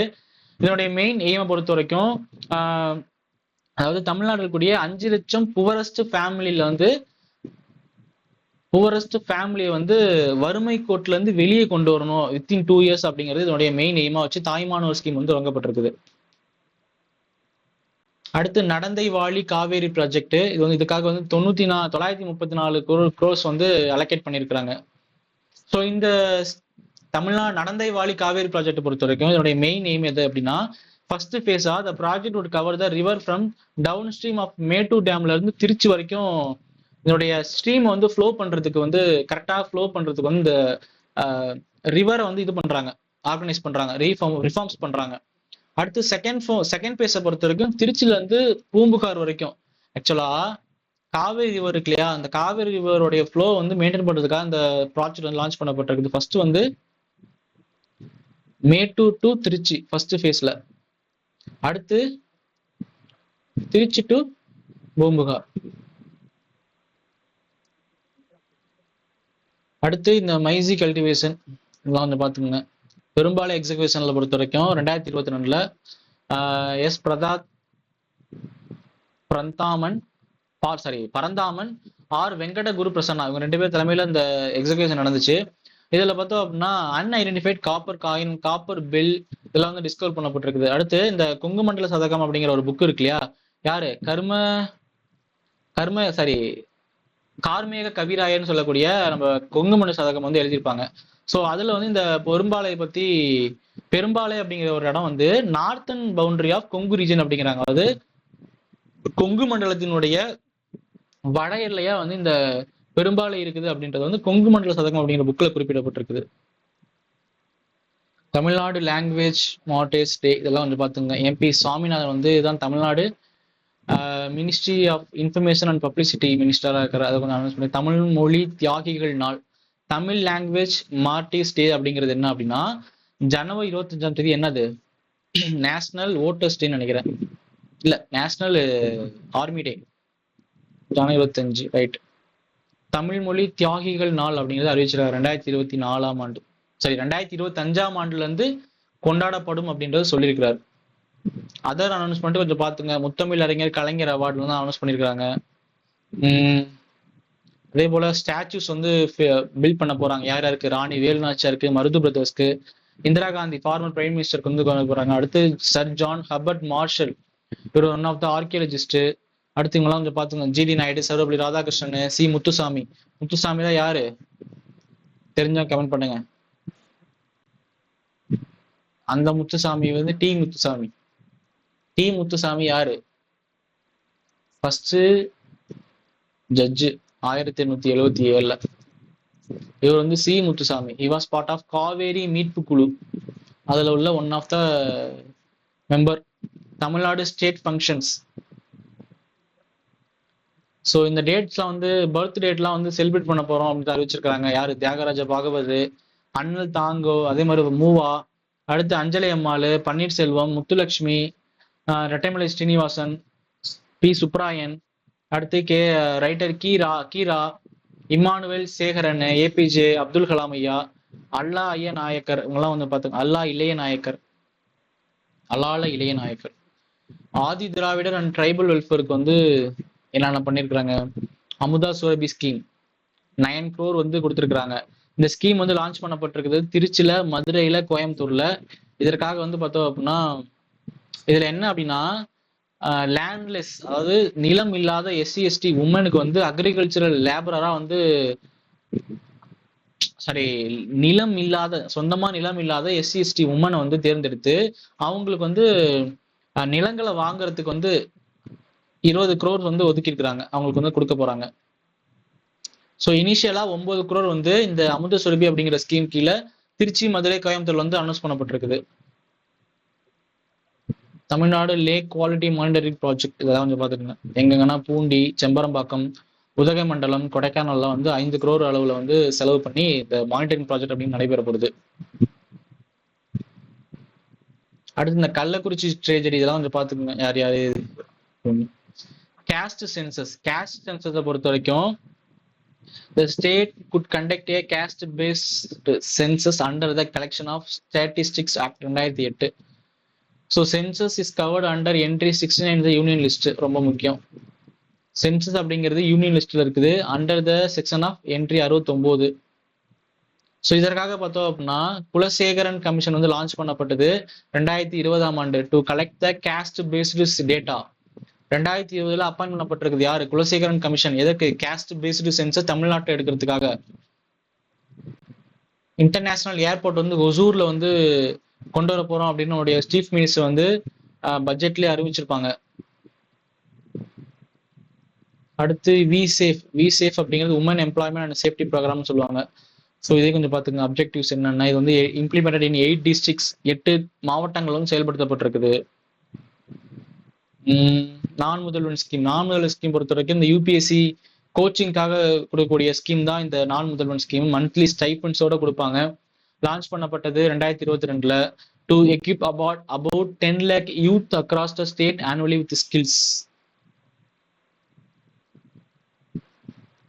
இதனுடைய மெயின் எய்மை பொறுத்த வரைக்கும் அதாவது தமிழ்நாடு இருக்கக்கூடிய 5 லட்சம் புவரஸ்ட் ஃபேமிலியை வந்து வறுமை கோட்டுல இருந்து வெளியே கொண்டு வரணும் வித்தின் 2 years அப்படிங்கிறது இதனுடைய மெயின் எய்மா வச்சு தாய்மானவர் ஸ்கீம் வந்து தொடங்கப்பட்டிருக்குது. அடுத்து நடந்தை வாழி காவேரி ப்ராஜெக்ட். இது வந்து இதுக்காக வந்து 934 crores வந்து அலோகேட் பண்ணியிருக்கிறாங்க. ஸோ இந்த தமிழ்நாடு நடந்தை வாழி காவேரி ப்ராஜெக்ட் பொறுத்த வரைக்கும் இதனுடைய மெயின் எய்ம் எது அப்படின்னா ஃபர்ஸ்ட் ஃபேஸா the project would cover the river from downstream of Mettur டேம்ல இருந்து திருச்சி வரைக்கும் இதனுடைய ஸ்ட்ரீம் வந்து ஃப்ளோ பண்றதுக்கு வந்து கரெக்டா ஃப்ளோ பண்றதுக்கு வந்து இந்த ரிவரை வந்து இது பண்றாங்க, ஆர்கனைஸ் பண்றாங்க, ரிஃபார்ம்ஸ் பண்றாங்க. அடுத்து செகண்ட் ஃபேஸை பொறுத்த வரைக்கும் திருச்சியில இருந்து பூம்புகார் வரைக்கும் ஆக்சுவலா காவேரி ரிவர் இருக்கு இல்லையா? அந்த காவேரி ரிவருடைய ஃப்ளோ வந்து மெயின்டைன் பண்றதுக்காக இந்த ப்ராஜெக்ட் வந்து லான்ச் பண்ணப்பட்டிருக்குது. ஃபர்ஸ்ட் வந்து மேட்டூர் டு திருச்சி ஃபர்ஸ்ட் ஃபேஸ்ல. அடுத்து திருச்சி டு பூம்புகார். அடுத்து இந்த மைசி கல்டிவேஷன் இதெல்லாம் வந்து பாத்துக்கோங்க. பெரும்பாலும் எக்ஸிகியூஷன்ல பொறுத்த வரைக்கும் 2022 எஸ் பரந்தாமன் ஆர் வெங்கட குரு பிரசன்னா இவங்க 2 பேர் தலைமையில இந்த எக்ஸிகியூஷன் நடந்துச்சு. இதுல பார்த்தோம் அப்படின்னா unidentified copper coin, copper bill இதெல்லாம் வந்து டிஸ்கவர் பண்ணப்பட்டிருக்குது. அடுத்து இந்த கொங்கு மண்டல சதகம் அப்படிங்கிற ஒரு புக் இருக்கு இல்லையா? யாரு கார்மேக கவிராயர்னு சொல்லக்கூடிய நம்ம கொங்கு மண்டல சதகம் வந்து எழுதியிருப்பாங்க. ஸோ அதுல வந்து இந்த பெரும்பாலை அப்படிங்கிற ஒரு இடம் வந்து northern boundary of Kongu region அப்படிங்கிறாங்க. அதாவது கொங்கு மண்டலத்தினுடைய வட எல்லையா வந்து இந்த பெரும்பாலை இருக்குது அப்படின்றது வந்து கொங்கு மண்டல சதகம் அப்படிங்கிற புக்ல குறிப்பிடப்பட்டிருக்குது. தமிழ்நாடு லாங்குவேஜ் மார்டேஸ் டே இதெல்லாம் வந்து பாத்துங்க. எம்பி சுவாமிநாதன் வந்து இதுதான் Tamil Nadu ministry of information and publicity மினிஸ்டராக இருக்கிற அதை கொஞ்சம் அனௌன்ஸ் பண்ணி தமிழ் மொழி தியாகிகள் நாள், தமிழ் லாங்குவேஜ் மார்டிஸ் டே அப்படிங்கிறது என்ன அப்படின்னா ஜனவரி 25 என்னது நேஷனல் ஓட்டர்ஸ் டேன்னு நினைக்கிறேன், இல்ல நேஷனல் ஆர்மி டே ஜனவரி 25, ரைட். தமிழ் மொழி தியாகிகள் நாள் அப்படிங்கிறது அறிவிச்சிருக்காங்க 2024ஆம் ஆண்டு, சரி 2025ஆம் ஆண்டுல இருந்து கொண்டாடப்படும் அப்படின்றது சொல்லியிருக்கிறார். அதர் அனௌன்ஸ்மெண்ட் கொஞ்சம் பாத்துங்க. முத்தமிழ் அறிஞர் கலைஞர் அவார்டு வந்து அனௌன்ஸ் பண்ணிருக்காங்க. அதே போல ஸ்டாச்சுஸ் வந்து பில்ட் பண்ண போறாங்க. யார் யாருக்கு? ராணி வேலுநாச்சியாருக்கு, மருது பிரதர்ஸ்க்கு, இந்திரா காந்தி ஃபார்மர் பிரைம் மினிஸ்டருக்கு வந்து கொண்டு போறாங்க. அடுத்து சர் ஜான் ஹெர்பர்ட் மார்ஷல், இவர் ஒன் ஆஃப் த ஆர்கியாலஜிஸ்ட். அடுத்து இவங்கெல்லாம் கொஞ்சம் பாத்துங்க. GD Naidu, Sarvepalli Radhakrishnan, C Muthusamy. முத்துசாமி தான் யாரு தெரிஞ்சா கமெண்ட் பண்ணுங்க. அந்த முத்துசாமி வந்து டி முத்துசாமி. டி முத்துசாமி யாரு? First judge 1877. இவர் வந்து C Muthusamy. He was part of Kaveri மீட்பு குழு, அதுல உள்ள one of the member. Tamil Nadu state functions. So இந்த டேட்ஸ்லாம் வந்து பர்த் டேட்லாம் வந்து செலிப்ரேட் பண்ண போறோம் அப்படின்னு அறிவிச்சிருக்காங்க. யாரு? தியாகராஜ பாகவத், அண்ணல் தாங்கோ, அதே மாதிரி மூவா, அடுத்து அஞ்சலி அம்மாள், பன்னீர்செல்வம், முத்துலட்சுமி, ரெட்டைமலை ஸ்ரீனிவாசன், பி சுப்ராயன், அடுத்து ரைட்டர் கீரா, இம்மானுவேல் சேகரன், ஏபிஜே அப்துல் கலாம் ஐயா, அல்லா ஐய நாயக்கர், இவங்கெல்லாம் வந்து பார்த்துங்க. அல்லால இளைய நாயக்கர். ஆதி திராவிடர் அண்ட் ட்ரைபல் வெல்ஃபேருக்கு வந்து என்னென்ன பண்ணிருக்காங்க? அமுதா சுரபி ஸ்கீம் 9 crore வந்து கொடுத்துருக்காங்க. இந்த ஸ்கீம் வந்து லான்ச் பண்ணப்பட்டிருக்குது திருச்சியில, மதுரையில, கோயம்புத்தூர்ல. இதற்காக வந்து பார்த்தோம் அப்படின்னா இதுல என்ன அப்படின்னா லேண்ட்லெஸ், அதாவது நிலம் இல்லாத எஸ்சி எஸ்டி உமனுக்கு வந்து அக்ரிகல்ச்சரல் லேபரரா வந்து சொந்தமா நிலம் இல்லாத எஸ்சி எஸ்டி உமனை வந்து தேர்ந்தெடுத்து அவங்களுக்கு வந்து நிலங்களை வாங்குறதுக்கு வந்து 20 crore வந்து ஒதுக்கி இருக்கிறாங்க. அவங்களுக்கு வந்து கொடுக்க போறாங்க. ஸோ இனிஷியலா 9 crore வந்து இந்த அமுத சுரபி அப்படிங்கிற ஸ்கீம் கீழே திருச்சி, மதுரை, கோயம்புத்தூர்ல வந்து அனௌன்ஸ் பண்ணப்பட்டிருக்குது. Tamil Nadu lake quality monitoring project இதெல்லாம் கொஞ்சம் பார்த்துக்கோங்க. எங்கன்னா பூண்டி, செம்பரம்பாக்கம், உதகைமண்டலம், கொடைக்கானல்ல வந்து 5 crore அளவுல வந்து செலவு பண்ணி இந்த மானிட்டரிங் ப்ராஜெக்ட் அப்படின்னு நடைபெறப்படுது. அடுத்து இந்த கள்ளக்குறிச்சி ட்ரேஜடி இதெல்லாம் கொஞ்சம் பார்த்துக்கோங்க. யார் யாரு? கேஸ்ட் சென்சஸை பொறுத்த வரைக்கும் the state could conduct a caste-based census under the Collection of Statistics Act 2008. So census is covered under entry 69 in the union list. ரொம்ப முக்கியம். சென்சஸ் அப்படிங்கிறது யூனியன் லிஸ்ட்ல இருக்குது under the section of entry 69. So இதற்காக பார்த்தோம் அப்படின்னா Kulasekaran commission வந்து launch பண்ணப்பட்டது 2020ஆம் ஆண்டு to collect the caste based data. 2020 appoint பண்ணப்பட்டிருக்குது யாரு? குலசேகரன் கமிஷன். எதற்கு? கேஸ்ட் பேஸ்டு சென்சஸ் தமிழ்நாட்டை எடுக்கிறதுக்காக. இன்டர்நேஷனல் ஏர்போர்ட் வந்து ஒசூர்ல வந்து கொண்டு வர போறோம் அப்படின்னு நம்முடைய சீஃப் மினிஸ்டர் வந்து பட்ஜெட்லயே அறிவிச்சிருப்பாங்க. அடுத்து வி சேஃப் அப்படிங்கிறது women employment and safety programme சொல்லுவாங்க. ஸோ இதே கொஞ்சம் பார்த்துங்க. அப்ஜெக்டிவ்ஸ் என்னன்னா இது வந்து இம்ப்ளிமெண்டட் இன் 8 districts, 8 மாவட்டங்கள் வந்து செயல்படுத்தப்பட்டிருக்குது. நான் முதல்வன் ஸ்கீம் பொறுத்த வரைக்கும் இந்த யூபிஎஸ்சி கோச்சிங்காக கொடுக்கக்கூடிய ஸ்கீம் தான் இந்த நான் முதல்வன் ஸ்கீம். மந்த்லி ஸ்டைபன்ஸோட கொடுப்பாங்க. லான்ச் பண்ணப்பட்டது 2022ல to equip about 10 lakh youth across the state annually with skills.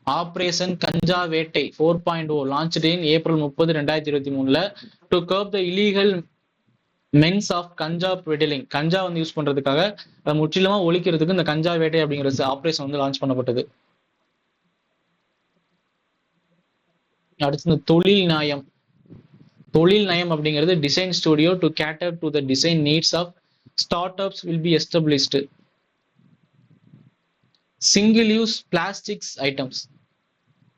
Operation Ganja Vettai 4.0 launched in April 30, 2023ல to curb the illegal menace of ganja peddling. கஞ்சா வந்து யூஸ் பண்றதுக்காக அதை முற்றிலுமா ஒழிக்கிறதுக்கு இந்த கஞ்சா வேட்டை அப்படிங்கிற ஆபரேஷன் வந்து லான்ச் பண்ணப்பட்டது. அடுத்து இந்த தொழில் நயம் அப்படிங்கிறது design studio to cater to the design needs of start ups will be established. Single use plastics items.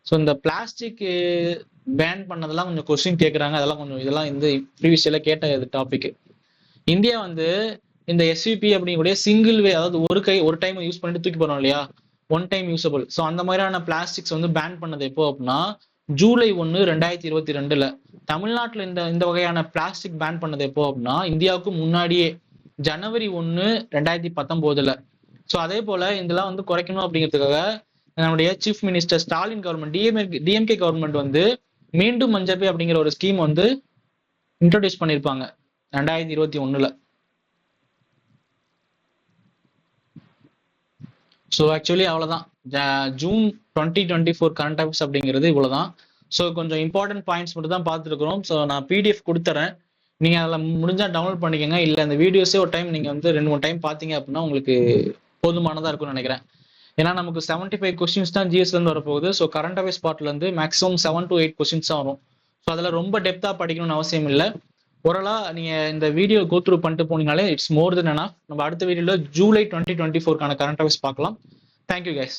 So இந்த பிளாஸ்டிக் பேன் பண்ணதெல்லாம் கொஞ்சம் கொஸ்டின் கேட்குறாங்க. இதெல்லாம் இந்த ப்ரீவியஸ்ல கேட்ட டாபிக். இந்தியா வந்து இந்த எஸ்விபி அப்படிங்கக்கூடிய சிங்கிள் வே, அதாவது ஒரு டைம் யூஸ் பண்ணிட்டு தூக்கி போறோம் இல்லையா, ஒன் டைம் யூசபிள். ஸோ அந்த மாதிரியான பிளாஸ்டிக்ஸ் வந்து பேன் பண்ணது எப்போ அப்படின்னா ஜூலை 1, 2022ல. தமிழ்நாட்டில் இந்த வகையான பிளாஸ்டிக் பேன் பண்ணது எப்போ அப்படின்னா இந்தியாவுக்கு முன்னாடியே ஜனவரி 1, 2019ல. ஸோ அதே போல இதெல்லாம் வந்து குறைக்கணும் அப்படிங்கிறதுக்காக நம்முடைய chief minister Stalin government DMK government வந்து மீண்டும் மஞ்சப்பை அப்படிங்கிற ஒரு ஸ்கீம் வந்து இன்ட்ரோடியூஸ் பண்ணியிருப்பாங்க 2021. ஸோ ஆக்சுவலி அவ்வளோதான். ஜூன் 2024 கரண்ட் அஃபேர்ஸ் அப்படிங்கிறது இவ்வளோதான். ஸோ கொஞ்சம் இம்பார்ட்டன்ட் பாயிண்ட்ஸ் மட்டும் தான் பார்த்துருக்குறோம். ஸோ நான் பிடிஎஃப் கொடுத்துறேன், நீங்கள் அதில் முடிஞ்சால் டவுன்லோட் பண்ணிக்கோங்க. இல்லை அந்த வீடியோஸே ஒரு டைம் நீங்கள் வந்து 2-3 டைம் பார்த்தீங்க அப்படின்னா உங்களுக்கு போதுமானதாக இருக்கும்னு நினைக்கிறேன். ஏன்னா நமக்கு 75 கொஸ்டின்ஸ் தான் ஜிஎஸ்லேருந்து வரப்போகுது. ஸோ கரண்ட் அஃபேர்ஸ் பார்ட்லேருந்து மேக்ஸிமம் 7 to 8 கொஸ்டின்ஸ் தான் வரும். ஸோ அதில் ரொம்ப டெப்த்தாக படிக்கணும்னு அவசியம் இல்லை. ஓரளவு நீங்கள் இந்த வீடியோ கோ த்ரூ பண்ணிட்டு போனீங்கனாலே இட்ஸ் மோர் தென் எனஃப். நம்ம அடுத்த வீடியோவில் ஜூலை 2024 கரண்ட் அஃபேர்ஸ் பார்க்கலாம். Thank you guys.